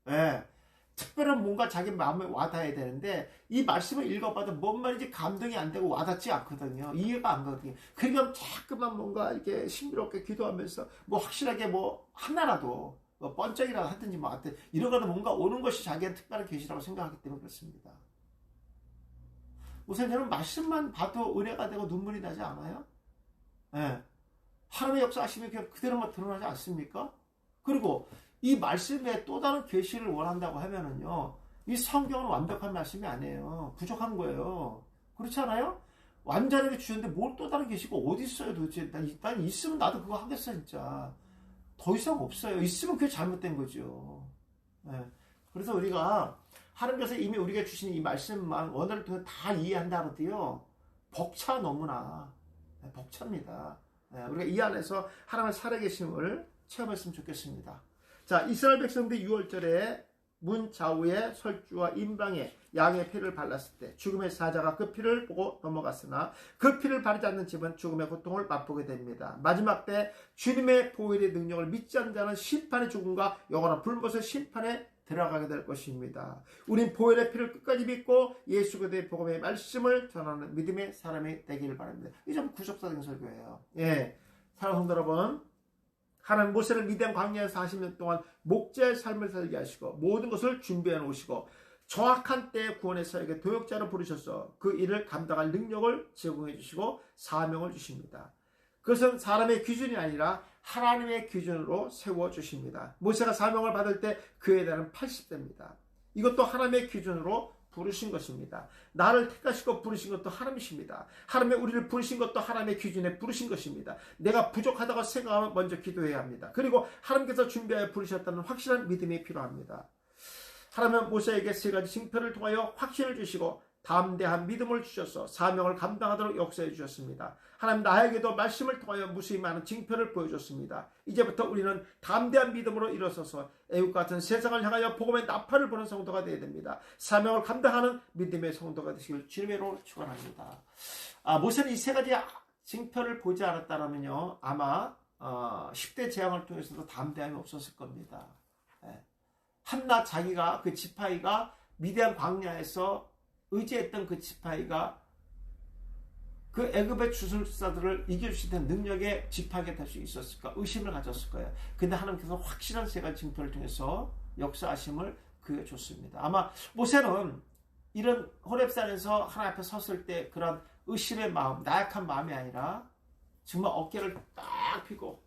네. 특별한 뭔가 자기 마음에 와닿아야 되는데 이 말씀을 읽어봐도 뭔 말인지 감동이 안 되고 와닿지 않거든요. 이해가 안 가거든요. 그러면 자꾸만 뭔가 이렇게 신비롭게 기도하면서 뭐 확실하게 뭐 하나라도 뭐 번쩍이라도 하든지 뭐 하든 이런 거는 뭔가 오는 것이 자기의 특별한 계시라고 생각하기 때문에 그렇습니다. 우선 저는 말씀만 봐도 은혜가 되고 눈물이 나지 않아요? 네. 하나님의 역사하시면 그냥 그대로만 드러나지 않습니까? 그리고 이 말씀에 또 다른 계시를 원한다고 하면은요, 이 성경은 완벽한 말씀이 아니에요. 부족한 거예요. 그렇지 않아요? 완전하게 주셨는데 뭘 또 다른 계시가 어디 있어요 도대체? 난 있으면 나도 그거 하겠어 진짜. 더 이상 없어요. 있으면 그게 잘못된 거죠. 네. 그래서 우리가 하나님께서 이미 우리가 주신 이 말씀만 언어를 통해 다 이해한다 그러더요, 벅차 너무나. 네, 벅찹니다. 네, 우리가 이 안에서 하나님의 살아계심을 체험했으면 좋겠습니다. 자, 이스라엘 백성들이 6월절에 문 좌우에 설주와 임방에 양의 피를 발랐을 때 죽음의 사자가 그 피를 보고 넘어갔으나 그 피를 바르지 않는 집은 죽음의 고통을 맛보게 됩니다. 마지막 때 주님의 보혈의 능력을 믿지 않는 자는 심판의 죽음과 영원한 불못의 심판에 들어가게 될 것입니다. 우린 보혈의 피를 끝까지 믿고 예수 그리스도의 복음의 말씀을 전하는 믿음의 사람이 되기를 바랍니다. 이게 좀 구속사적인 설교예요. 예, 사랑하는 성도 여러분, 하나님 모세를 미디안 광야에서 40년 동안 목자의 삶을 살게 하시고 모든 것을 준비해 놓으시고 정확한 때에 구원의 사역에 도역자로 부르셔서 그 일을 감당할 능력을 제공해 주시고 사명을 주십니다. 그것은 사람의 기준이 아니라 하나님의 기준으로 세워주십니다. 모세가 사명을 받을 때 그에 대한 80대입니다. 이것도 하나님의 기준으로 부르신 것입니다. 나를 택하시고 부르신 것도 하나님이십니다. 하나님의 우리를 부르신 것도 하나님의 기준에 부르신 것입니다. 내가 부족하다고 생각하면 먼저 기도해야 합니다. 그리고 하나님께서 준비하여 부르셨다는 확실한 믿음이 필요합니다. 하나님은 모세에게 세 가지 징표를 통하여 확신을 주시고 담대한 믿음을 주셔서 사명을 감당하도록 역사해 주셨습니다. 하나님 나에게도 말씀을 통하여 무수히 많은 징표를 보여줬습니다. 이제부터 우리는 담대한 믿음으로 일어서서 애국 같은 세상을 향하여 복음의 나팔을 부는 성도가 되어야 됩니다. 사명을 감당하는 믿음의 성도가 되시길 주님의 이름으로 축원합니다. 모세는 이 세 가지 징표를 보지 않았다면요, 아마 10대 재앙을 통해서도 담대함이 없었을 겁니다. 한낱 자기가 그 지파이가 미디안 광야에서 의지했던 그 지파이가 그 애굽의 주술사들을 이길 수 있는 능력의 지파이가 될 수 있었을까 의심을 가졌을 거예요. 근데 하나님께서 확실한 세 가지 징표를 통해서 역사하심을 그에 줬습니다. 아마 모세는 이런 호렙산에서 하나님 앞에 섰을 때 그런 의심의 마음, 나약한 마음이 아니라 정말 어깨를 딱 펴고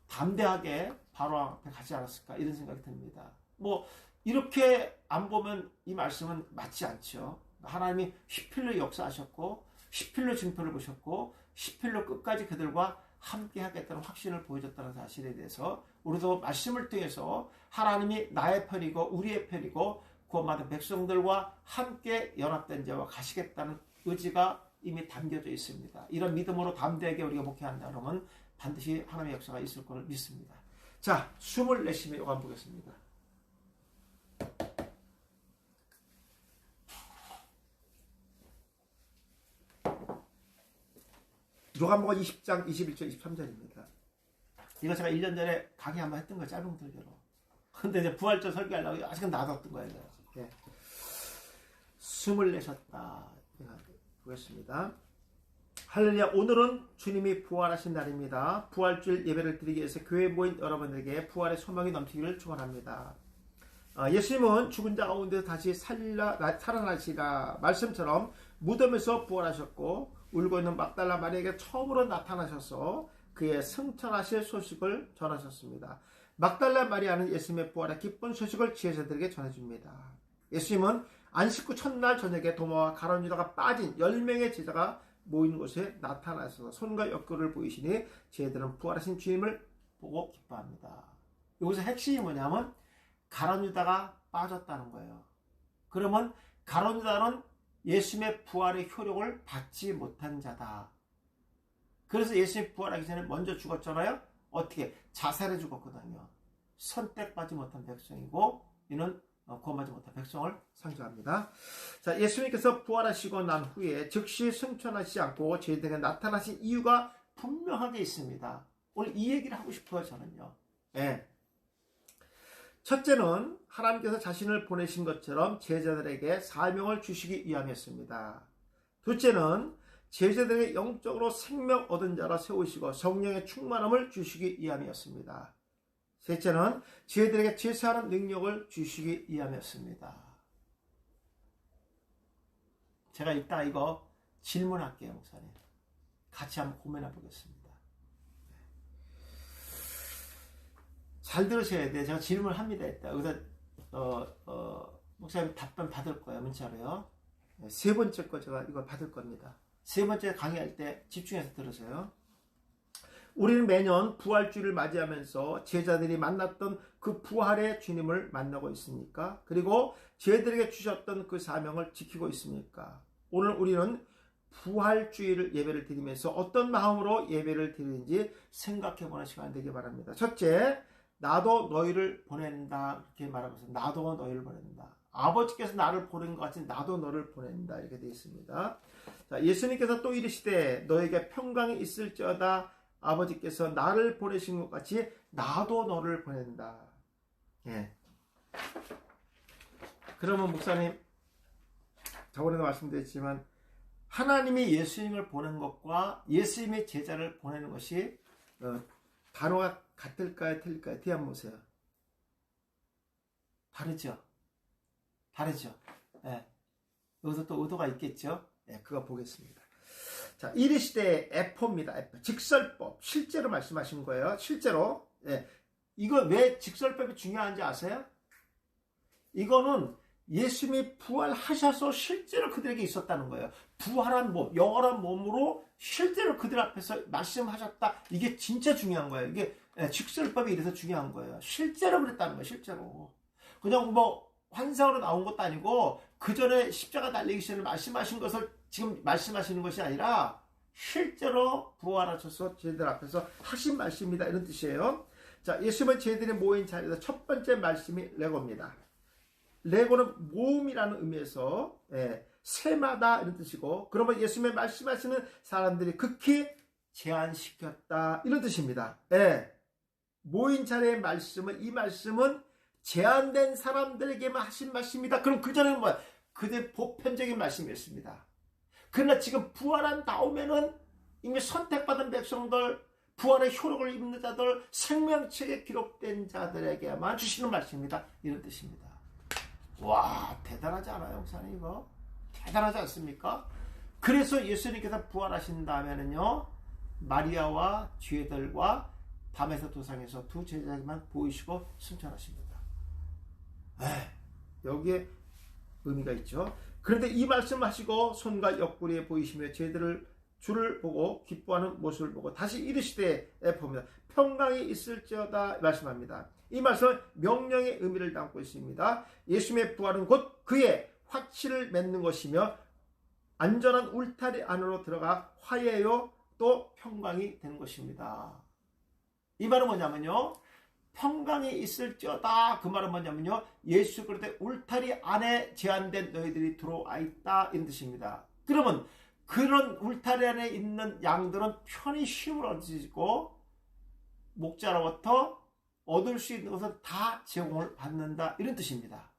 담대하게 바로 앞에 가지 않았을까 이런 생각이 듭니다. 뭐 이렇게 안 보면 이 말씀은 맞지 않죠. 하나님이 십필로 역사하셨고 십필로 증표를 보셨고 십필로 끝까지 그들과 함께 하겠다는 확신을 보여줬다는 사실에 대해서 우리도 말씀을 통해서 하나님이 나의 편이고 우리의 편이고 구원받은 백성들과 함께 연합된 자와 가시겠다는 의지가 이미 담겨져 있습니다. 이런 믿음으로 담대하게 우리가 목회한다 그러면 반드시 하나님의 역사가 있을 것을 믿습니다. 자, 숨을 내쉬며 요한 보겠습니다. 요한복음 20장 21절 23절입니다. 이거 제가 1년 전에 강의 한번 했던 거예요. 짧은 설교로. 근데 이제 부활절 설교하려고 아직은 놔뒀던 거예요. 예. 숨을 내셨다. 보겠습니다. 할렐루야. 오늘은 주님이 부활하신 날입니다. 부활주일 예배를 드리기 위해서 교회에 모인 여러분들에게 부활의 소망이 넘치기를 축원합니다. 예수님은 죽은 자 가운데 다시 살아나시라 말씀처럼 무덤에서 부활하셨고 울고 있는 막달라 마리아에게 처음으로 나타나셔서 그의 승천하실 소식을 전하셨습니다. 막달라 마리아는 예수님의 부활의 기쁜 소식을 지혜자들에게 전해줍니다. 예수님은 안식 후 첫날 저녁에 도마와 가룟 유다가 빠진 10명의 제자가 모이는 곳에 나타나셔서 손과 옆구리를 보이시니 제자들은 부활하신 주님을 보고 기뻐합니다. 여기서 핵심이 뭐냐면 가룟 유다가 빠졌다는 거예요. 그러면 가룟 유다는 예수님의 부활의 효력을 받지 못한 자다. 그래서 예수님이 부활하기 전에 먼저 죽었잖아요. 어떻게? 자살해 죽었거든요. 선택받지 못한 백성이고 이는 구원받지 못한 백성을 상징합니다. 자, 예수님께서 부활하시고 난 후에 즉시 승천하시지 않고 저희들에게 나타나신 이유가 분명하게 있습니다. 오늘 이 얘기를 하고 싶어요, 저는요. 네. 첫째는 하나님께서 자신을 보내신 것처럼 제자들에게 사명을 주시기 위함이었습니다. 둘째는 제자들에게 영적으로 생명 얻은 자라 세우시고 성령의 충만함을 주시기 위함이었습니다. 셋째는 제자들에게 제사하는 능력을 주시기 위함이었습니다. 제가 이따 이거 질문할게요, 목사님. 같이 한번 고민해 보겠습니다. 잘 들으셔야 돼요. 제가 질문을 합니다. 이따. 여기서 목사님 답변 받을 거예요. 문자로요. 세 번째 거 제가 이걸 받을 겁니다. 세 번째 강의할 때 집중해서 들으세요. 우리는 매년 부활주일을 맞이하면서 제자들이 만났던 그 부활의 주님을 만나고 있습니까? 그리고 제자들에게 주셨던 그 사명을 지키고 있습니까? 오늘 우리는 부활주일 예배를 드리면서 어떤 마음으로 예배를 드리는지 생각해보는 시간 되기 바랍니다. 첫째, 나도 너희를 보낸다. 이렇게 말하고 있습니다. 나도 너희를 보낸다. 아버지께서 나를 보낸 것 같이 나도 너를 보낸다. 이렇게 되어 있습니다. 자, 예수님께서 또 이르시되 너에게 평강이 있을지어다. 아버지께서 나를 보내신 것 같이 나도 너를 보낸다. 예. 그러면 목사님, 저번에도 말씀드렸지만 하나님이 예수님을 보낸 것과 예수님의 제자를 보내는 것이 단어가 같을까요? 틀릴까요? 뒤에 한번 보세요. 다르죠? 다르죠? 예. 여기서 또 의도가 있겠죠? 예, 그거 보겠습니다. 자, 이르시되 에포입니다. 에포. 직설법. 실제로 말씀하신 거예요. 실제로. 예. 이거 왜 직설법이 중요한지 아세요? 이거는 예수님이 부활하셔서 실제로 그들에게 있었다는 거예요. 부활한 몸, 영원한 몸으로 실제로 그들 앞에서 말씀하셨다. 이게 진짜 중요한 거예요. 이게 직설법이 이래서 중요한 거예요. 실제로 그랬다는 거예요. 실제로. 그냥 뭐 환상으로 나온 것도 아니고 그 전에 십자가 달리기 전에 말씀하신 것을 지금 말씀하시는 것이 아니라 실제로 부활하셔서 저희들 앞에서 하신 말씀입니다. 이런 뜻이에요. 자, 예수님은 저희들이 모인 자리에서 첫 번째 말씀이 레고입니다. 레고는 모음이라는 의미에서 세마다 이런 뜻이고, 그러면 예수님의 말씀하시는 사람들이 극히 제한시켰다 이런 뜻입니다. 모인 자리의 말씀은, 이 말씀은 제한된 사람들에게만 하신 말씀입니다. 그럼 그 전에는 뭐야? 그들 보편적인 말씀이었습니다. 그러나 지금 부활한 다음에는 이미 선택받은 백성들, 부활의 효력을 입는 자들, 생명책에 기록된 자들에게만 주시는 말씀입니다. 이런 뜻입니다. 와, 대단하지 않아요, 목사님 이거? 대단하지 않습니까? 그래서 예수님께서 부활하신 다음에는요, 마리아와 죄들과 밤에서 도상에서 두 제자에게만 보이시고 승천하십니다. 여기에 의미가 있죠. 그런데 이 말씀하시고 손과 옆구리에 보이시며 제들을 주를 보고 기뻐하는 모습을 보고 다시 이르시되 봅니다. 평강이 있을지어다 말씀합니다. 이 말씀은 명령의 의미를 담고 있습니다. 예수님의 부활은 곧 그의 화치를 맺는 것이며 안전한 울타리 안으로 들어가 화해요 또 평강이 되는 것입니다. 이 말은 뭐냐면요, 평강이 있을지어다. 그 말은 뭐냐면요, 예수 그리스도의 울타리 안에 제한된 너희들이 들어와 있다, 이런 뜻입니다. 그러면 그런 울타리 안에 있는 양들은 편히 쉼을 얻으시고 목자로부터 얻을 수 있는 것은 다 제공을 받는다, 이런 뜻입니다.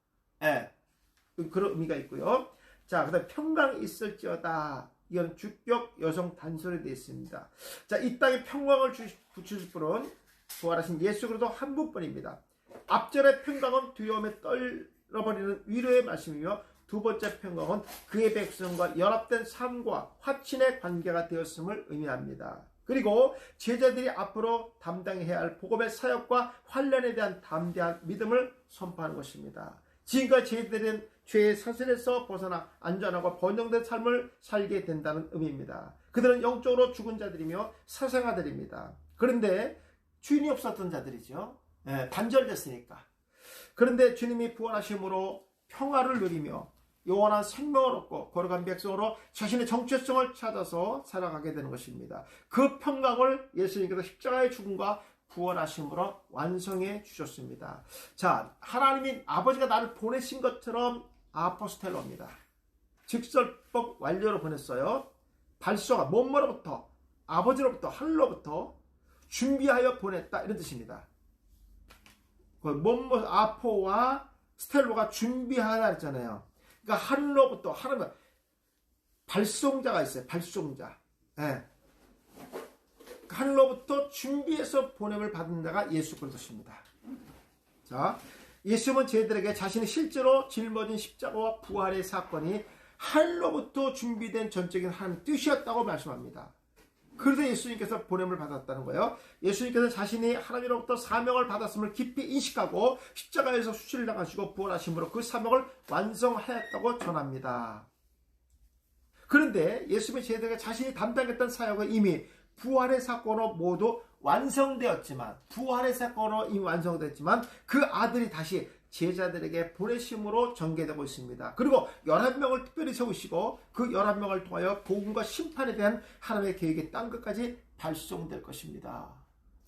그런 의미가 있고요. 자, 그 다음에 평강이 있을지어다. 이건 주격 여성 단서로 되어 있습니다. 자, 이 땅에 평강을 주실 분은 부활하신 예수 그리스도 한 분뿐입니다. 앞절의 평강은 두려움에 떨어버리는 위로의 말씀이며 두 번째 평강은 그의 백성과 연합된 삶과 화친의 관계가 되었음을 의미합니다. 그리고 제자들이 앞으로 담당해야 할 복음의 사역과 환란에 대한 담대한 믿음을 선포하는 것입니다. 지금까지 제자들은 죄의 사슬에서 벗어나 안전하고 번영된 삶을 살게 된다는 의미입니다. 그들은 영적으로 죽은 자들이며 사생아들입니다. 그런데 주인이 없었던 자들이죠. 단절됐으니까. 그런데 주님이 부활하심으로 평화를 누리며 영원한 생명을 얻고 거룩한 백성으로 자신의 정체성을 찾아서 살아가게 되는 것입니다. 그 평강을 예수님께서 십자가의 죽음과 부활하심으로 완성해 주셨습니다. 자, 하나님이 아버지가 나를 보내신 것처럼 아포스텔로입니다. 직설법 완료로 보냈어요. 발소가 몸으로부터, 아버지로부터, 하늘로부터 준비하여 보냈다, 이런 뜻입니다. 몸, 아포와 스텔로가 준비하다 했잖아요. 그러니까 하늘로부터, 하나님 발송자가 있어요. 발송자. 하늘로부터 준비해서 보냄을 받은 자가 예수 그리스도십니다. 자, 예수님은 저희들에게 자신이 실제로 짊어진 십자가와 부활의 사건이 하늘로부터 준비된 전적인 하나님의 뜻이었다고 말씀합니다. 그래서 예수님께서 보냄을 받았다는 거예요. 예수님께서 자신이 하나님으로부터 사명을 받았음을 깊이 인식하고 십자가에서 수치를 당하시고 부활하심으로 그 사명을 완성하였다고 전합니다. 그런데 예수님의 제자들에게 자신이 담당했던 사역은 이미 부활의 사건으로 모두 완성되었지만, 부활의 사건으로 이미 완성됐지만 그 아들이 다시 제자들에게 보내심으로 전개되고 있습니다. 그리고 11명을 특별히 세우시고 그 11명을 통하여 복음과 심판에 대한 하나님의 계획이 땅 끝까지 발송될 것입니다.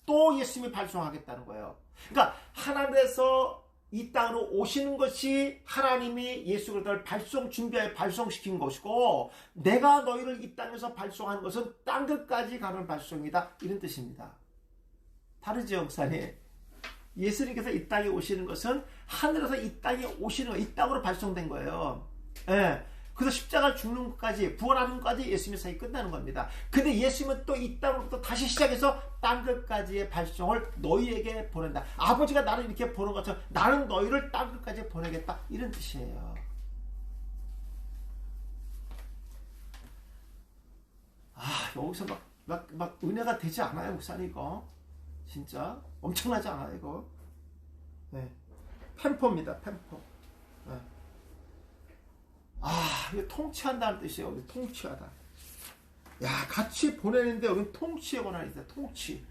또 예수님이 발송하겠다는 거예요. 그러니까 하나님에서 이 땅으로 오시는 것이 하나님이 예수 그리스도를 준비하여 발송시킨 것이고, 내가 너희를 이 땅에서 발송하는 것은 땅 끝까지 가는 발송이다, 이런 뜻입니다. 다르죠, 목사님? 예수님께서 이 땅에 오시는 것은 하늘에서 이 땅에 오시는 거, 이 땅으로 발송된 거예요. 그래서 십자가 죽는 것까지, 부활하는 것까지 예수님의 사역이 끝나는 겁니다. 근데 예수님은 또 이 땅으로부터 다시 시작해서 땅 끝까지의 발송을 너희에게 보낸다. 아버지가 나를 이렇게 보는 것처럼 나는 너희를 땅 끝까지 보내겠다, 이런 뜻이에요. 여기서 막 은혜가 되지 않아요, 목사님? 이거 진짜 엄청나지 않아요, 이거? 펜포입니다, 펜포. 이거 통치한다는 뜻이에요. 여기 통치하다. 야, 같이 보내는데 여기 통치의 권한이 있어요. 통치.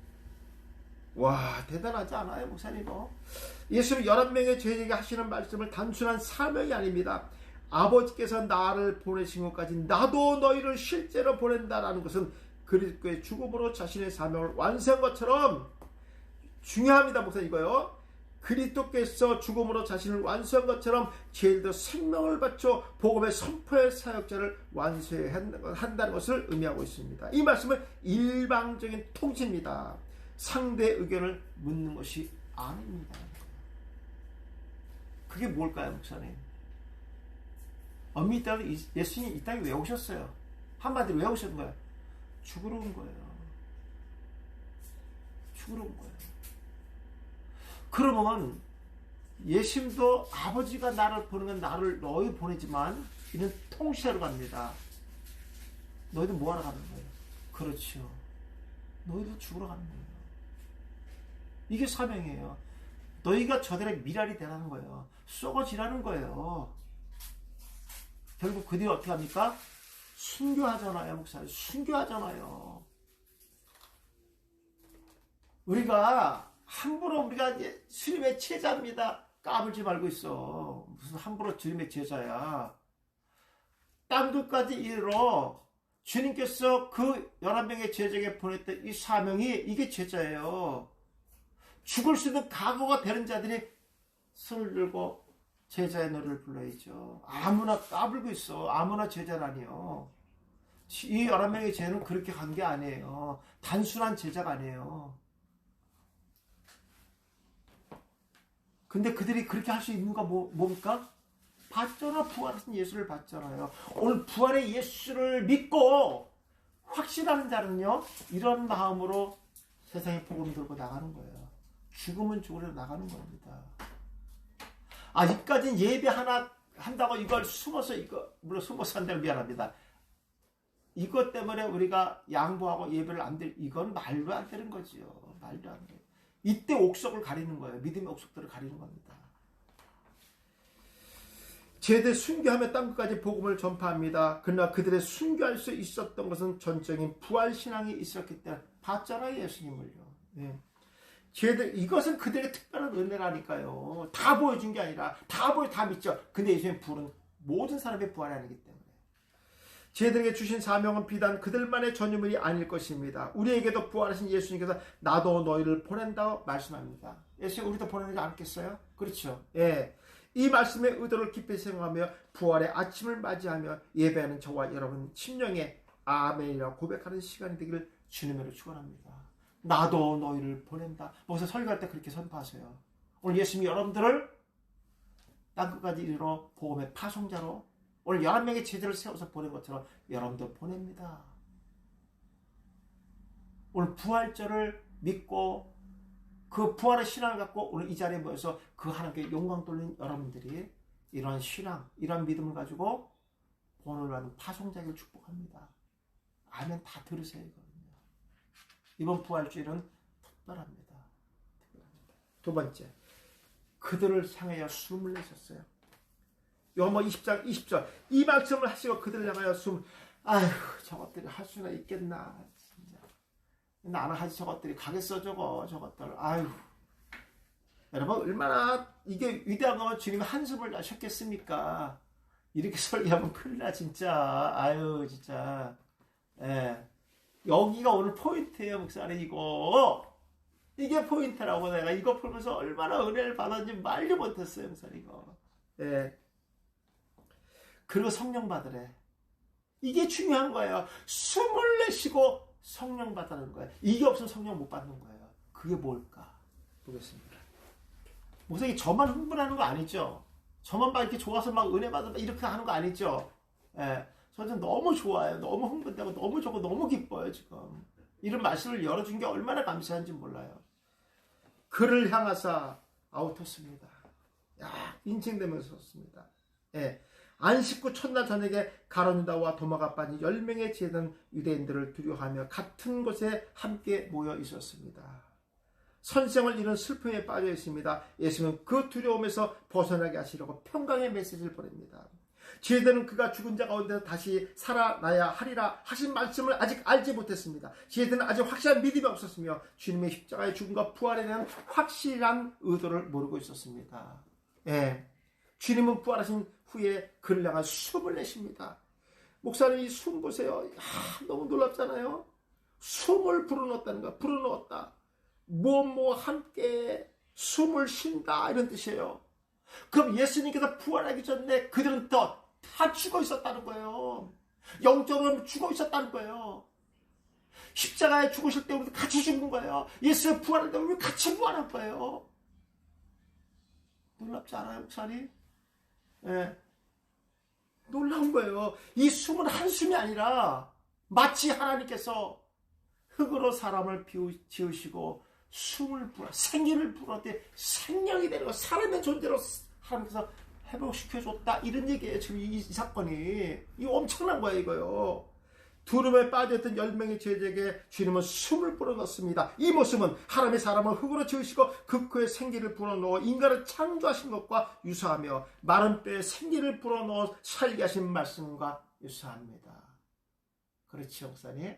와, 대단하지 않아요, 목사님? 예수님 11명의 제자에게 하시는 말씀을 단순한 사명이 아닙니다. 아버지께서 나를 보내신 것까지 나도 너희를 실제로 보낸다라는 것은 그리스도의 죽음으로 자신의 사명을 완성한 것처럼 중요합니다, 목사님. 이거요. 그리스도께서 죽음으로 자신을 완수한 것처럼 제일도 생명을 바쳐 복음의 선포의 사역자를 완수해야 한다는 것을 의미하고 있습니다. 이 말씀은 일방적인 통치입니다. 상대의 의견을 묻는 것이 아닙니다. 그게 뭘까요, 목사님? 엄밀히 따로 예수님이 이 땅에 왜 오셨어요? 한마디로 왜 오신 거예요? 죽으러 온 거예요. 죽으러 온 거예요. 그러면 예수님도 아버지가 나를 보내면 나를 너희 보내지만 이는 통치하러 갑니다. 너희들 뭐하러 가는 거예요? 그렇죠. 너희도 죽으러 가는 거예요. 이게 사명이에요. 너희가 저들의 미랄이 되라는 거예요. 썩어지라는 거예요. 결국 그들이 어떻게 합니까? 순교하잖아요. 목사님 순교하잖아요. 우리가 함부로 우리가 이제 주님의 제자입니다. 까불지 말고 있어. 무슨 함부로 주님의 제자야. 땅끝까지 이르러 주님께서 그 11명의 제자에게 보냈던 이 사명이 이게 제자예요. 죽을 수 있는 각오가 되는 자들이 손을 들고 제자의 노래를 불러야죠. 아무나 까불고 있어. 아무나 제자라니요. 이 11명의 제자는 그렇게 간 게 아니에요. 단순한 제자가 아니에요. 근데 그들이 그렇게 할 수 있는가 뭡니까? 봤잖아. 부활하신 예수를 봤잖아요. 오늘 부활의 예수를 믿고 확신하는 자는요, 이런 마음으로 세상에 복음 들고 나가는 거예요. 죽으면 죽으려 나가는 겁니다. 이까진 예배 하나 한다고 이걸 숨어서 물론 숨어서 한다면 미안합니다. 이것 때문에 우리가 양보하고 예배를 안 드릴, 이건 말도 안 되는 거지요. 말도 안 돼요. 이때 옥석을 가리는 거예요. 믿음의 옥석들을 가리는 겁니다. 제대 순교하며 땅끝까지 복음을 전파합니다. 그러나 그들의 순교할 수 있었던 것은 전적인 부활신앙이 있었기 때문에 봤잖아요. 예수님을요. 네. 이것은 그들의 특별한 은혜라니까요. 다 보여준 게 아니라 다 믿죠. 근데 예수님 부른 모든 사람의 부활이 아니기 때문에 쟤들에게 주신 사명은 비단 그들만의 전유물이 아닐 것입니다. 우리에게도 부활하신 예수님께서 나도 너희를 보낸다고 말씀합니다. 예수님 우리도 보내지 않겠어요? 그렇죠. 예. 이 말씀의 의도를 깊이 생각하며 부활의 아침을 맞이하며 예배하는 저와 여러분 심령의 아멘이라고 고백하는 시간이 되기를 주님으로 축원합니다. 나도 너희를 보낸다. 목사 설교할 때 그렇게 선포하세요. 오늘 예수님이 여러분들을 땅끝까지 이르러 복음의 파송자로 오늘 11명의 제자를 세워서 보낸 것처럼 여러분도 보냅니다. 오늘 부활절을 믿고 그 부활의 신앙을 갖고 오늘 이 자리에 모여서 그 하나님께 영광 돌린 여러분들이 이러한 신앙, 이러한 믿음을 가지고 본을 받는 파송자를 축복합니다. 아멘. 다 들으세요. 이거는요. 이번 부활주일은 특별합니다. 두 번째, 그들을 향하여 숨을 내셨어요. 요한복음 20장 20절 이 말씀을 하시고 그들을 향하여 아휴 저것들이 할 수나 있겠나 진짜. 나는 하지 저것들이 가겠어 저것들. 아휴. 여러분 얼마나 이게 위대한 거면 주님이 한숨을 나셨겠습니까? 이렇게 설교하면 큰일 나 진짜. 아유 진짜. 예. 여기가 오늘 포인트예요. 목사님 이게 포인트라고. 내가 이거 보면서 얼마나 은혜를 받았는지 말도 못했어요. 목사님 이거. 예. 그리고 성령 받으래. 이게 중요한 거예요. 숨을 내쉬고 성령 받는 거예요. 이게 없으면 성령 못 받는 거예요. 그게 뭘까? 보겠습니다. 목사님 저만 흥분하는 거 아니죠? 저만 막 이렇게 좋아서 막 은혜 받아 이렇게 하는 거 아니죠? 예. 저는 너무 좋아요. 너무 흥분되고 너무 좋고 너무 기뻐요 지금. 이런 말씀을 열어준 게 얼마나 감사한지 몰라요. 그를 향하사 아우텄습니다. 인칭되면서 썼습니다. 예. 안식 후 첫날 저녁에 가룟유다와 도마가 빠진 10명의 제자는 유대인들을 두려워하며 같은 곳에 함께 모여 있었습니다. 선생을 잃은 슬픔에 빠져 있습니다. 예수님은 그 두려움에서 벗어나게 하시려고 평강의 메시지를 보냅니다. 제자들은 그가 죽은 자 가운데 다시 살아나야 하리라 하신 말씀을 아직 알지 못했습니다. 제자들은 아직 확실한 믿음이 없었으며 주님의 십자가의 죽음과 부활에 대한 확실한 의도를 모르고 있었습니다. 예. 주님은 부활하신 후에 그를 향한 숨을 내쉽니다. 목사님 이 숨 보세요. 너무 놀랍잖아요. 숨을 불어넣었다는 거야. 불어넣었다. 뭐뭐 함께 숨을 쉰다 이런 뜻이에요. 그럼 예수님께서 부활하기 전에 그들은 다 죽어 있었다는 거예요. 영적으로 죽어 있었다는 거예요. 십자가에 죽으실 때 우리도 같이 죽은 거예요. 예수의 부활할 때 우리 같이 부활한 거예요. 놀랍지 않아요, 목사님? 예. 놀라운 거예요. 이 숨은 한숨이 아니라 마치 하나님께서 흙으로 사람을 지으시고 숨을 불어 생기를 불어대 생명이 되는 거 사람의 존재로 하나님께서 회복시켜줬다 이런 얘기예요. 지금 이 사건이 이거 엄청난 거예요. 이거요. 두려움에 빠져있던 10명의 제자에게 주님은 숨을 불어넣습니다. 이 모습은 하나님의 사람을 흙으로 지으시고 그 코에 생기를 불어넣어 인간을 창조하신 것과 유사하며 마른 뼈에 생기를 불어넣어 살게 하신 말씀과 유사합니다. 그렇죠, 목사님?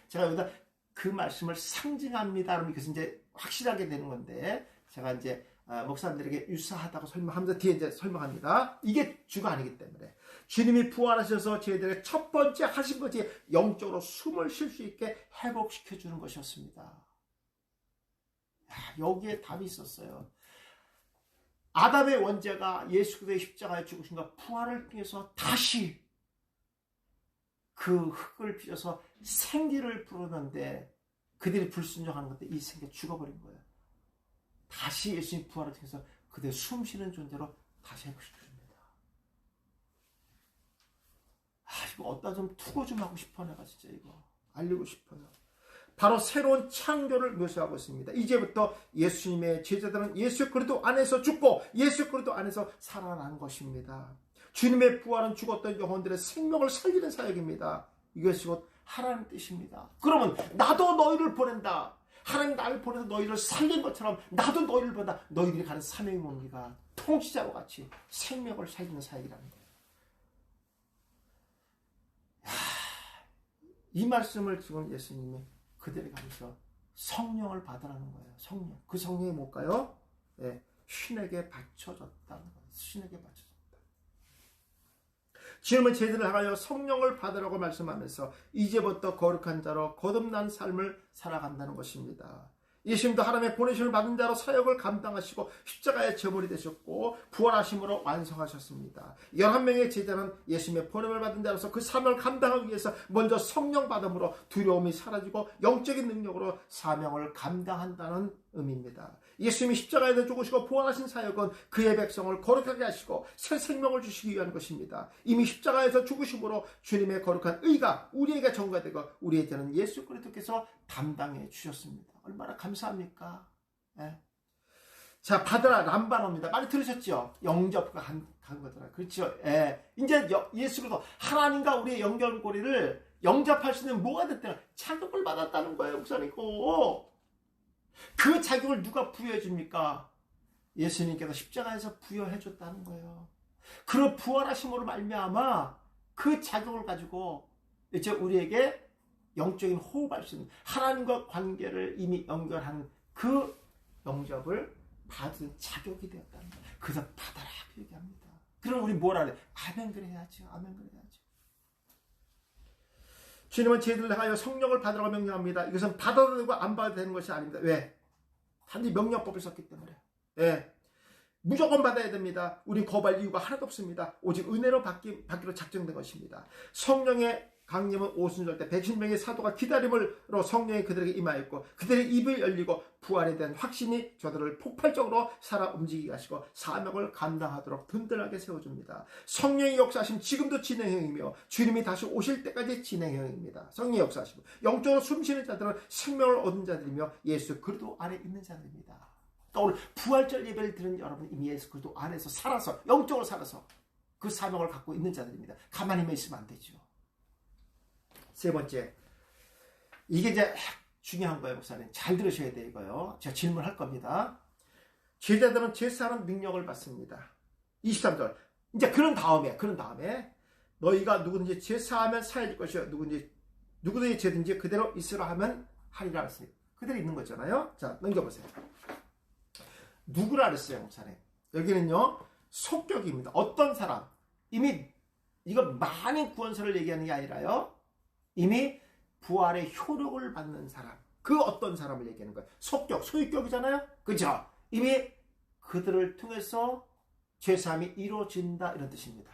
제가 여기다 그 말씀을 상징합니다. 그러면 이것은 이제 확실하게 되는 건데, 제가 이제 목사님들에게 유사하다고 설명하면서 뒤에 이제 설명합니다. 이게 주가 아니기 때문에. 주님이 부활하셔서 저희들의 첫 번째 하신 것이 영적으로 숨을 쉴 수 있게 회복시켜 주는 것이었습니다. 여기에 답이 있었어요. 아담의 원죄가 예수 그리스도의 십자가에 죽으신과 부활을 통해서 다시 그 흙을 빚어서 생기를 부르는데 그들이 불순종하는 건데 이 생기가 죽어버린 거예요. 다시 예수님 부활을 통해서 그들 숨쉬는 존재로 다시 회복시켜줍니다. 이거 어디다 좀 투고 좀 하고 싶어. 내가 진짜 이거 알리고 싶어요. 바로 새로운 창조를 묘사하고 있습니다. 이제부터 예수님의 제자들은 예수 그리스도 안에서 죽고 예수 그리스도 안에서 살아난 것입니다. 주님의 부활은 죽었던 영혼들의 생명을 살리는 사역입니다. 이것이 곧 하나님 뜻입니다. 그러면 나도 너희를 보낸다. 하나님 나를 보내서 너희를 살린 것처럼 나도 너희를 보낸다. 너희들이 가는 사명의 몸이가 통치자와 같이 생명을 살리는 사역이라는 거예요. 이 말씀을 지금 예수님이 그들에게 하면서 성령을 받으라는 거예요. 성령. 그 성령이 뭘까요? 네, 신에게 바쳐졌다는 거예요. 신에게 바쳐졌다. 주님은 제자들을 향하여 성령을 받으라고 말씀하면서 이제부터 거룩한 자로 거듭난 삶을 살아간다는 것입니다. 예수님도 하나님의 보내심을 받은 자로 사역을 감당하시고 십자가의 제물이 되셨고 부활하심으로 완성하셨습니다. 11명의 제자는 예수님의 보냄을 받은 자로서 그 사명을 감당하기 위해서 먼저 성령 받음으로 두려움이 사라지고 영적인 능력으로 사명을 감당한다는 의미입니다. 예수님이 십자가에서 죽으시고 부활하신 사역은 그의 백성을 거룩하게 하시고 새 생명을 주시기 위한 것입니다. 이미 십자가에서 죽으심으로 주님의 거룩한 의가 우리에게 전가되고 우리에게는 예수 그리스도께서 담당해 주셨습니다. 얼마나 감사합니까? 예. 자, 받으라 람바노입니다. 많이 들으셨죠? 영접가 한 거더라. 그렇죠? 예. 이제 예수 그리스도 하나님과 우리의 연결고리를 영접할 수 있는 뭐가 됐다는 자격을 받았다는 거예요, 목사님고. 그 자격을 누가 부여해 줍니까? 예수님께서 십자가에서 부여해 줬다는 거예요. 그런 부활하심으로 말미암아 그 자격을 가지고 이제 우리에게 영적인 호흡할 수 있는 하나님과 관계를 이미 연결한 그 영접을 받은 자격이 되었다는 거예요. 그래서 받아라 얘기합니다. 그럼 우리 뭐라 그래? 아멘 그래 해야죠. 아멘 그래 해야죠. 주님은 제자들을 향하여 성령을 받으라고 명령합니다. 이것은 받아도 되고 안 받아도 되는 것이 아닙니다. 왜? 단지 명령법을 썼기 때문에. 예. 무조건 받아야 됩니다. 우린 거부할 이유가 하나도 없습니다. 오직 은혜로 받기로 작정된 것입니다. 성령의 강림은 오순절 때 110명의 사도가 기다림으로 성령이 그들에게 임하였고 그들의 입을 열리고 부활에 대한 확신이 저들을 폭발적으로 살아 움직이게 하시고 사명을 감당하도록 든든하게 세워줍니다. 성령의 역사하심 지금도 진행형이며 주님이 다시 오실 때까지 진행형입니다. 성령의 역사하심 영적으로 숨쉬는 자들은 생명을 얻은 자들이며 예수 그리스도 안에 있는 자들입니다. 그러니까 오늘 부활절 예배를 드는 여러분 이미 예수 그리스도 안에서 살아서 영적으로 살아서 그 사명을 갖고 있는 자들입니다. 가만히만 있으면 안 되죠. 세 번째, 이게 이제 중요한 거예요, 목사님. 잘 들으셔야 돼요, 이거요. 제가 질문할 겁니다. 제자들은 제사하는 능력을 받습니다. 23절. 이제 그런 다음에 너희가 누구든지 제사하면 사해질 것이요. 누구든지 죄든지 그대로 있으라 하면 하리라 했습니다. 그대로 있는 거잖아요. 자, 넘겨보세요. 누구라 그랬어요, 목사님? 여기는요, 속격입니다. 어떤 사람, 이미 이거 많은 구원서를 얘기하는 게 아니라요. 이미 부활의 효력을 받는 사람, 그 어떤 사람을 얘기하는 거예요. 속격, 소유격이잖아요. 그죠? 이미 그들을 통해서 죄사함이 이루어진다 이런 뜻입니다.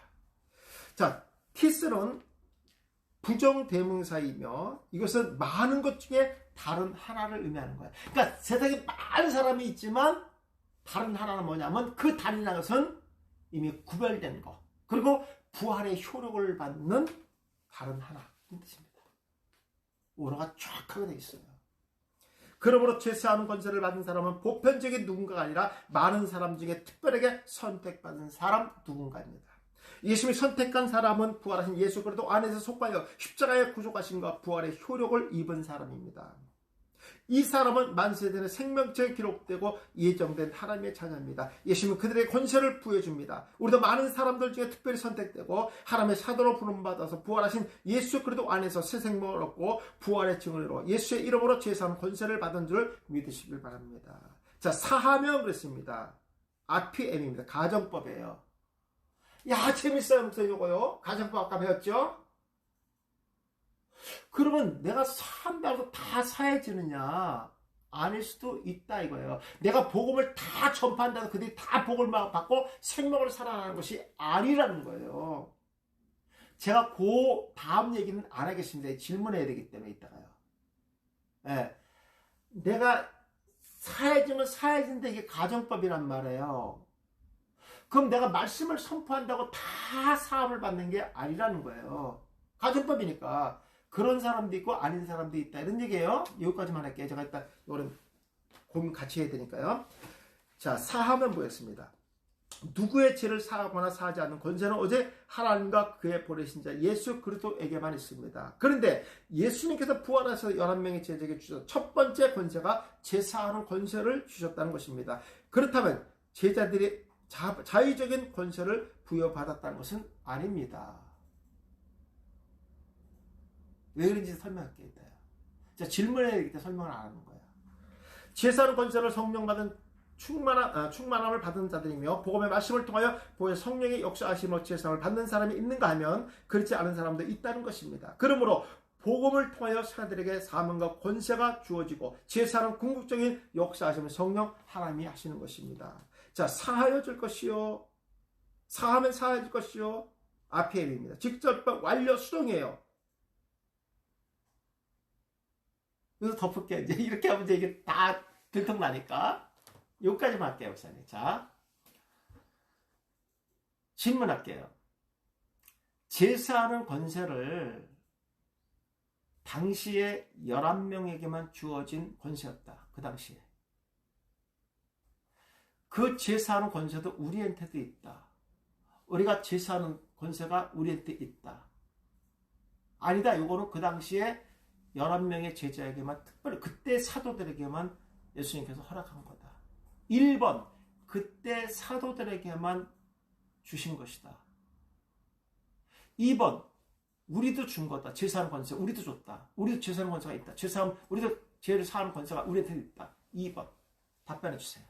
자, 키스는 부정대명사이며 이것은 많은 것 중에 다른 하나를 의미하는 거예요. 그러니까 세상에 많은 사람이 있지만 다른 하나는 뭐냐면 그 다른 것은 이미 구별된 거. 그리고 부활의 효력을 받는 다른 하나 이 뜻입니다. 오로가 정확하게 되어 있어요. 그러므로 제사하는 권세를 받은 사람은 보편적인 누군가가 아니라 많은 사람 중에 특별하게 선택받은 사람 누군가입니다. 예수님이 선택한 사람은 부활하신 예수 그리스도 안에서 속하여 십자가의 구속하심과 부활의 효력을 입은 사람입니다. 이 사람은 만세전에 생명책에 기록되고 예정된 하나님의 자녀입니다. 예수님은 그들의 권세를 부여줍니다. 우리도 많은 사람들 중에 특별히 선택되고 하나님의 사도로 부름받아서 부활하신 예수 그리스도 안에서 새 생명을 얻고 부활의 증언으로 예수의 이름으로 제사하는 권세를 받은 줄 믿으시길 바랍니다. 자, 사하면 그랬습니다. RPM입니다. 가정법이에요. 야, 재밌어요, 목사님. 이거요. 가정법 아까 배웠죠? 그러면 내가 산다고 다 사해지느냐? 아닐 수도 있다 이거예요. 내가 복음을 다 전파한다고 그들이 다 복을 받고 생명을 살아나는 것이 아니라는 거예요. 제가 그 다음 얘기는 안 하겠습니다. 질문해야 되기 때문에 이따가요. 네. 내가 사해지면 사해진다, 이게 가정법이란 말이에요. 그럼 내가 말씀을 선포한다고 다 사함을 받는 게 아니라는 거예요. 가정법이니까. 그런 사람도 있고 아닌 사람도 있다, 이런 얘기예요. 여기까지만 할게요. 제가 일단 이거는 고민 같이 해야 되니까요. 자, 사하면 뭐였습니다. 누구의 죄를 사하거나 사하지 않는 권세는 오직 하나님과 그의 보내신 자 예수 그리스도에게만 있습니다. 그런데 예수님께서 부활하셔서 11명의 제자에게 주셔서 첫 번째 권세가 제사하는 권세를 주셨다는 것입니다. 그렇다면 제자들이 자의적인 권세를 부여받았다는 것은 아닙니다. 왜 그런지 설명할게요. 이따요. 자, 질문해야 되기 때문에 설명을 안 하는 거야. 제사하는 권세를 성령 받은 충만함을 받은 자들이며 복음의 말씀을 통하여 보혜 성령의 역사하심으로 제사함을 받는 사람이 있는가 하면 그렇지 않은 사람도 있다는 것입니다. 그러므로 복음을 통하여 사람들에게 사명과 권세가 주어지고 제사는 궁극적인 역사하심을 성령 하나님이 하시는 것입니다. 자, 사하여질 것이요. 사하면 사하여질 것이요. RPM입니다. 직접적 완료 수동이에요. 그래서 덮을게요. 이제 이렇게 하면 이게 다 들통나니까. 여기까지만 할게요, 목사님. 자, 질문할게요. 제사하는 권세를 당시에 11명에게만 주어진 권세였다. 그 당시에. 그 제사하는 권세도 우리한테도 있다. 우리가 제사하는 권세가 우리한테 있다. 아니다. 이거는 그 당시에 11명의 제자에게만, 특별히 그때 사도들에게만 예수님께서 허락한 거다. 1번, 그때 사도들에게만 주신 것이다. 2번, 우리도 준 거다. 제사하는 권세, 우리도 줬다. 우리도 제사하는 권세가 있다. 우리도 죄를 사하는 권세가 우리한테 있다. 2번, 답변해 주세요.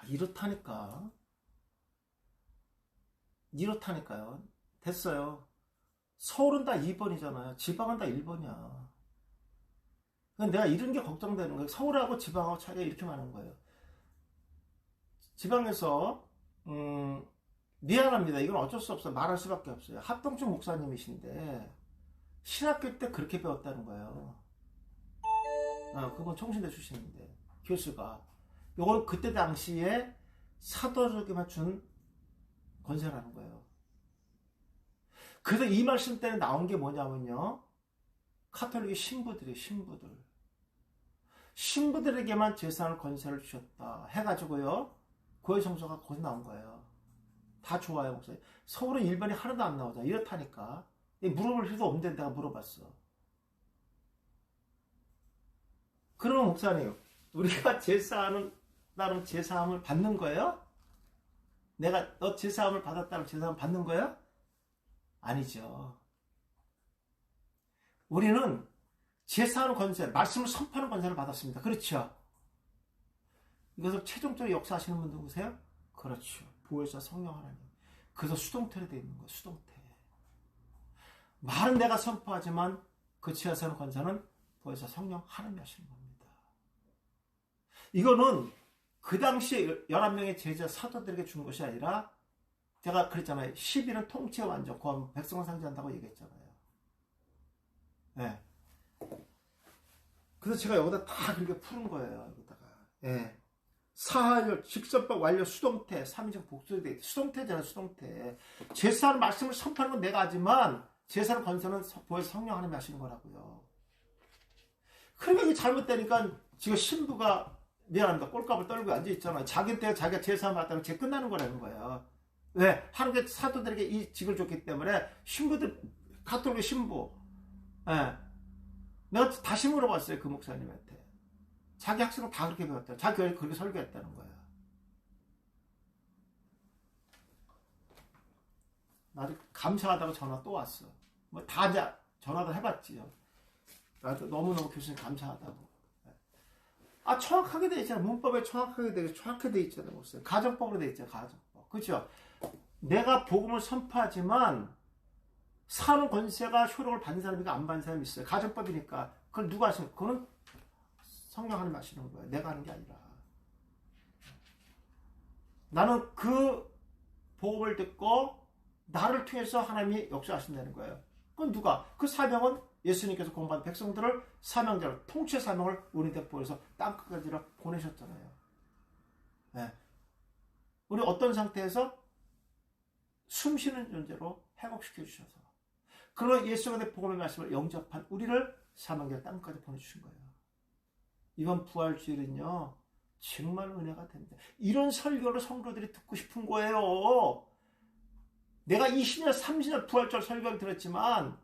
이렇다니까요. 됐어요. 서울은 다 2번이잖아요. 지방은 다 1번이야. 내가 이런 게 걱정되는 거예요. 서울하고 지방하고 차이가 이렇게 많은 거예요. 지방에서 미안합니다. 이건 어쩔 수 없어요. 말할 수밖에 없어요. 합동충 목사님이신데 신학교 때 그렇게 배웠다는 거예요. 그건 총신대 출신인데 교수가. 이건 그때 당시에 사도들에게만 준 권세라는 거예요. 그래서 이 말씀 때문에 나온 게 뭐냐면요. 카톨릭의 신부들에게만 제사하는 권세를 주셨다 해가지고요. 고해 성서가 거기서 나온 거예요. 다 좋아요, 목사님. 서울은 일반이 하나도 안 나오잖아. 이렇다니까. 물어볼 필요도 없는데 내가 물어봤어. 그러면 목사님, 우리가 나름 제사함을 받는 거예요? 내가 너 제사함을 받았다면 제사함을 받는 거예요? 아니죠. 우리는 제사하는 권세, 말씀을 선포하는 권세를 받았습니다. 그렇죠? 이것을 최종적으로 역사하시는 분 누구세요? 그렇죠. 보혜사 성령 하나님. 그래서 수동태로 되어 있는 거예요. 수동태. 말은 내가 선포하지만 그 제사하는 권세는 보혜사 성령 하나님이 하시는 겁니다. 이거는 그 당시에 11명의 제자 사도들에게 준 것이 아니라 제가 그랬잖아요. 10일은 통치 완전 구원 백성을 상징한다고 얘기했잖아요. 네. 그래서 제가 여기다 다 그렇게 푸는 거예요. 여기다가. 네. 사하열, 직선법, 완료, 수동태, 3인칭 복수에 돼 있다. 수동태잖아, 수동태. 제사하는 말씀을 선포하는 건 내가 하지만 제사하는 권세는 보혜사 성령 하나님이 하시는 거라고요. 그러니까 이게 잘못되니까 지금 신부가 미안합니다. 꼴값을 떨고 앉아있잖아요. 자기한테 자기가 제사하면 맞다면 제 끝나는 거라는 거예요. 왜? 하나님께 사도들에게 이 직을 줬기 때문에 신부들, 가톨릭 신부, 예. 내가 다시 물어봤어요. 그 목사님한테. 자기 학생은 다 그렇게 배웠다. 자기 교회 그렇게 설교했다는 거야. 나도 감사하다고 전화 또 왔어. 뭐 다 전화도 해봤지요. 나도 너무너무 교수님 감사하다고. 아, 정확하게 돼 있잖아. 문법에 정확하게 돼 있잖아. 목사님. 가정법으로 돼 있잖아. 가정법. 그렇죠? 내가 복음을 선포하지만 사는 권세가 효력을 받는 사람이가 안 받는 사람이 있어요. 가정법이니까. 그걸 누가 하시는 거야? 그건 성령 하나님 하시는 거예요. 내가 하는 게 아니라. 나는 그 복음을 듣고 나를 통해서 하나님이 역사하신다는 거예요. 그건 누가? 그 사명은 예수님께서 공부한 백성들을 사명자로, 통치 사명을 우리한테 보여서 땅끝까지 보내셨잖아요. 네. 우리 어떤 상태에서 숨쉬는 존재로 회복시켜 주셔서, 그러나 예수가 내 복음의 말씀을 영접한 우리를 사명자 땅까지 보내주신 거예요. 이번 부활주일은요, 정말 은혜가 됩니다. 이런 설교를 성도들이 듣고 싶은 거예요. 내가 20년, 30년 부활절 설교를 들었지만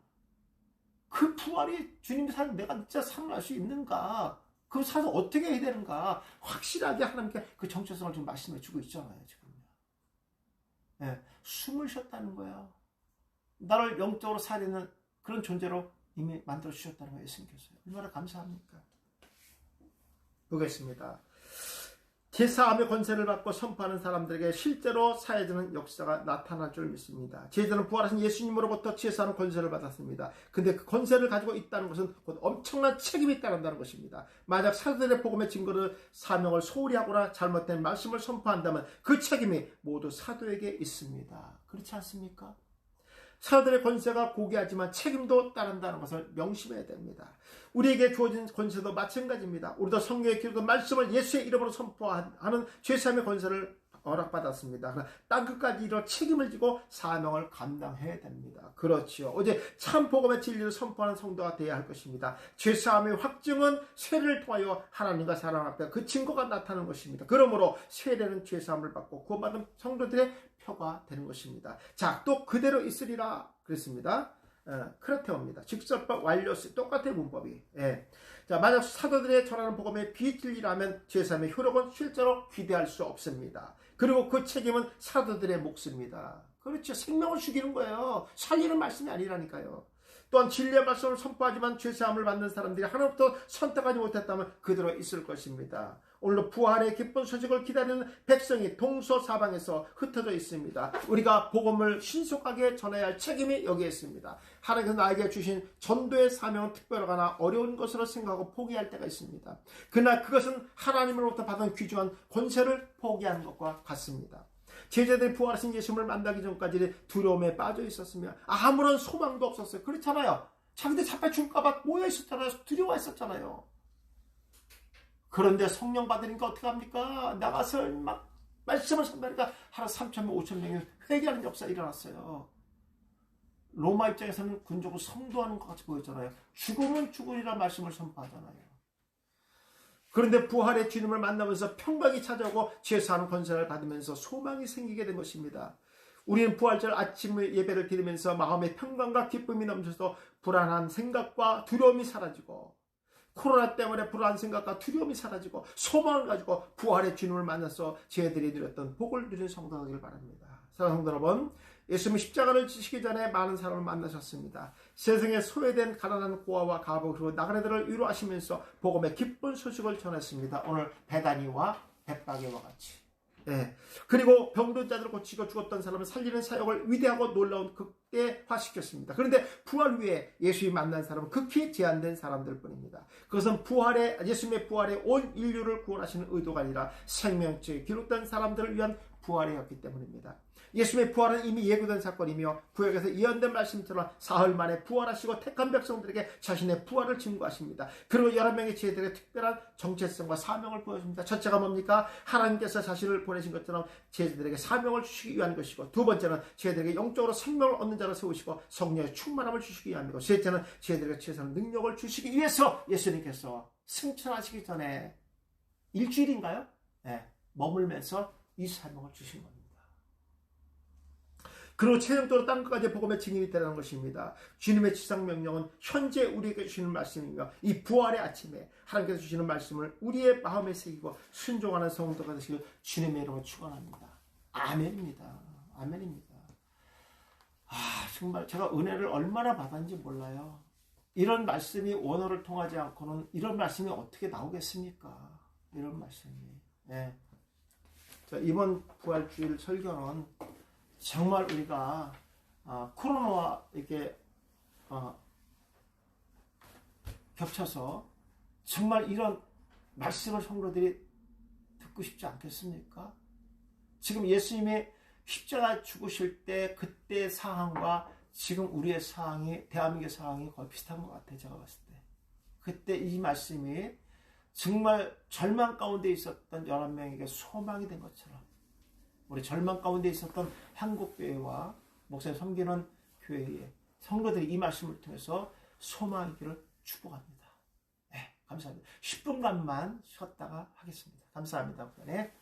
그 부활이 주님이 사는 내가 진짜 살아날 수 있는가? 그 사서 어떻게 해야 되는가? 확실하게 하나님께 그 정체성을 좀 말씀해 주고 있잖아요, 지금요. 네, 숨을 쉬었다는 거예요. 나를 영적으로 살리는 그런 존재로 이미 만들어 주셨다는 거예요, 예수님께서. 얼마나 감사합니까? 보겠습니다. 제사함의 권세를 받고 선포하는 사람들에게 실제로 사해지는 역사가 나타날 줄 믿습니다. 제자는 부활하신 예수님으로부터 제사하는 권세를 받았습니다. 근데 그 권세를 가지고 있다는 것은 곧 엄청난 책임이 따른다는 것입니다. 만약 사도들의 복음의 증거를 사명을 소홀히 하거나 잘못된 말씀을 선포한다면 그 책임이 모두 사도에게 있습니다. 그렇지 않습니까? 사도들의 권세가 고귀하지만 책임도 따른다는 것을 명심해야 됩니다. 우리에게 주어진 권세도 마찬가지입니다. 우리도 성경에 기록된 말씀을 예수의 이름으로 선포하는 죄사함의 권세를 허락받았습니다. 그러나 땅끝까지 이런 책임을 지고 사명을 감당해야 됩니다. 그렇지요. 어제 참 복음의 진리를 선포하는 성도가 되어야 할 것입니다. 죄사함의 확증은 세례를 통하여 하나님과 사람 앞에 그 증거가 나타나는 것입니다. 그러므로 세례는 죄사함을 받고 구원받은 성도들의 표가 되는 것입니다. 자, 또 그대로 있으리라 그랬습니다. 크레테오입니다. 직설법 완료시 똑같아요, 문법이. 예. 자, 만약 사도들의 전하는 복음의 비진리라면 죄사함의 효력은 실제로 기대할 수 없습니다. 그리고 그 책임은 사도들의 몫입니다. 그렇죠. 생명을 죽이는 거예요. 살리는 말씀이 아니라니까요. 또한 진리의 말씀을 선포하지만 죄사함을 받는 사람들이 하나부터 선택하지 못했다면 그대로 있을 것입니다. 오늘도 부활의 기쁜 소식을 기다리는 백성이 동서사방에서 흩어져 있습니다. 우리가 복음을 신속하게 전해야 할 책임이 여기에 있습니다. 하나님께서 나에게 주신 전도의 사명은 특별하거나 어려운 것으로 생각하고 포기할 때가 있습니다. 그러나 그것은 하나님으로부터 받은 귀중한 권세를 포기하는 것과 같습니다. 제자들이 부활하신 예수님을 만나기 전까지 두려움에 빠져 있었으며 아무런 소망도 없었어요. 그렇잖아요. 자기들 잡혀 죽을까봐 모여 있었잖아요. 두려워했었잖아요. 그런데 성령 받으니까 어떻게 합니까? 나가서 막 말씀을 선포하니까 하루 3,000명, 5,000명이 회개하는 역사가 일어났어요. 로마 입장에서는 군족을 성도하는 것 같이 보였잖아요. 죽으면 죽으리라 말씀을 선포하잖아요. 그런데 부활의 주님을 만나면서 평강이 찾아오고 죄사하는 권세를 받으면서 소망이 생기게 된 것입니다. 우리는 부활절 아침 예배를 드리면서 마음의 평강과 기쁨이 넘쳐서 불안한 생각과 두려움이 사라지고 코로나 때문에 불안한 생각과 두려움이 사라지고 소망을 가지고 부활의 주님을 만나서 저희들이 누렸던 복을 누리는 성도가 되길 바랍니다. 사랑하는 성도 여러분, 예수님이 십자가를 지시기 전에 많은 사람을 만나셨습니다. 세상에 소외된 가난한 고아와 가부 그리고 나그네들을 위로하시면서 복음의 기쁜 소식을 전했습니다. 오늘 베다니와 벳바게와 같이. 예. 그리고 병든 자들을 고치고 죽었던 사람을 살리는 사역을 위대하고 놀라운 극대화시켰습니다. 그런데 부활 후에 예수님이 만난 사람은 극히 제한된 사람들 뿐입니다. 그것은 예수님의 부활에 온 인류를 구원하시는 의도가 아니라 생명체에 기록된 사람들을 위한 부활이었기 때문입니다. 예수님의 부활은 이미 예고된 사건이며 구약에서 예언된 말씀처럼 사흘 만에 부활하시고 택한 백성들에게 자신의 부활을 증거하십니다. 그리고 11명의 지혜들의 특별한 정체성과 사명을 보여줍니다. 첫째가 뭡니까? 하나님께서 자신을 보내신 것처럼 지혜들에게 사명을 주시기 위한 것이고, 두 번째는 지혜들에게 영적으로 생명을 얻는 자로 세우시고 성령의 충만함을 주시기 위함이고, 셋째는 지혜들에게 최선의 능력을 주시기 위해서 예수님께서 승천하시기 전에 일주일인가요? 네, 머물면서 이 사명을 주신 겁니다. 그리고 최종적으로 땅끝까지 복음의 증인이 되라는 것입니다. 주님의 지상명령은 현재 우리에게 주시는 말씀이며, 이 부활의 아침에 하나님께서 주시는 말씀을 우리의 마음에 새기고 순종하는 성도가 되시길 주님의 이름으로 축원합니다. 아멘입니다. 아멘입니다. 정말 제가 은혜를 얼마나 받았는지 몰라요. 이런 말씀이 원어를 통하지 않고는 이런 말씀이 어떻게 나오겠습니까? 이런 말씀이. 네. 자, 이번 부활주일 설교는 정말 우리가 코로나와 이렇게 겹쳐서 정말 이런 말씀을 성도들이 듣고 싶지 않겠습니까? 지금 예수님이 십자가 죽으실 때 그때 상황과 지금 우리의 상황이, 대한민국의 상황이 거의 비슷한 것 같아요. 제가 봤을 때. 그때 이 말씀이 정말 절망 가운데 있었던 11명에게 소망이 된 것처럼, 우리 절망 가운데 있었던 한국교회와 목사님 섬기는 교회의 성도들이 이 말씀을 통해서 소망이기를 축복합니다. 네, 감사합니다. 10분간만 쉬었다가 하겠습니다. 감사합니다. 네.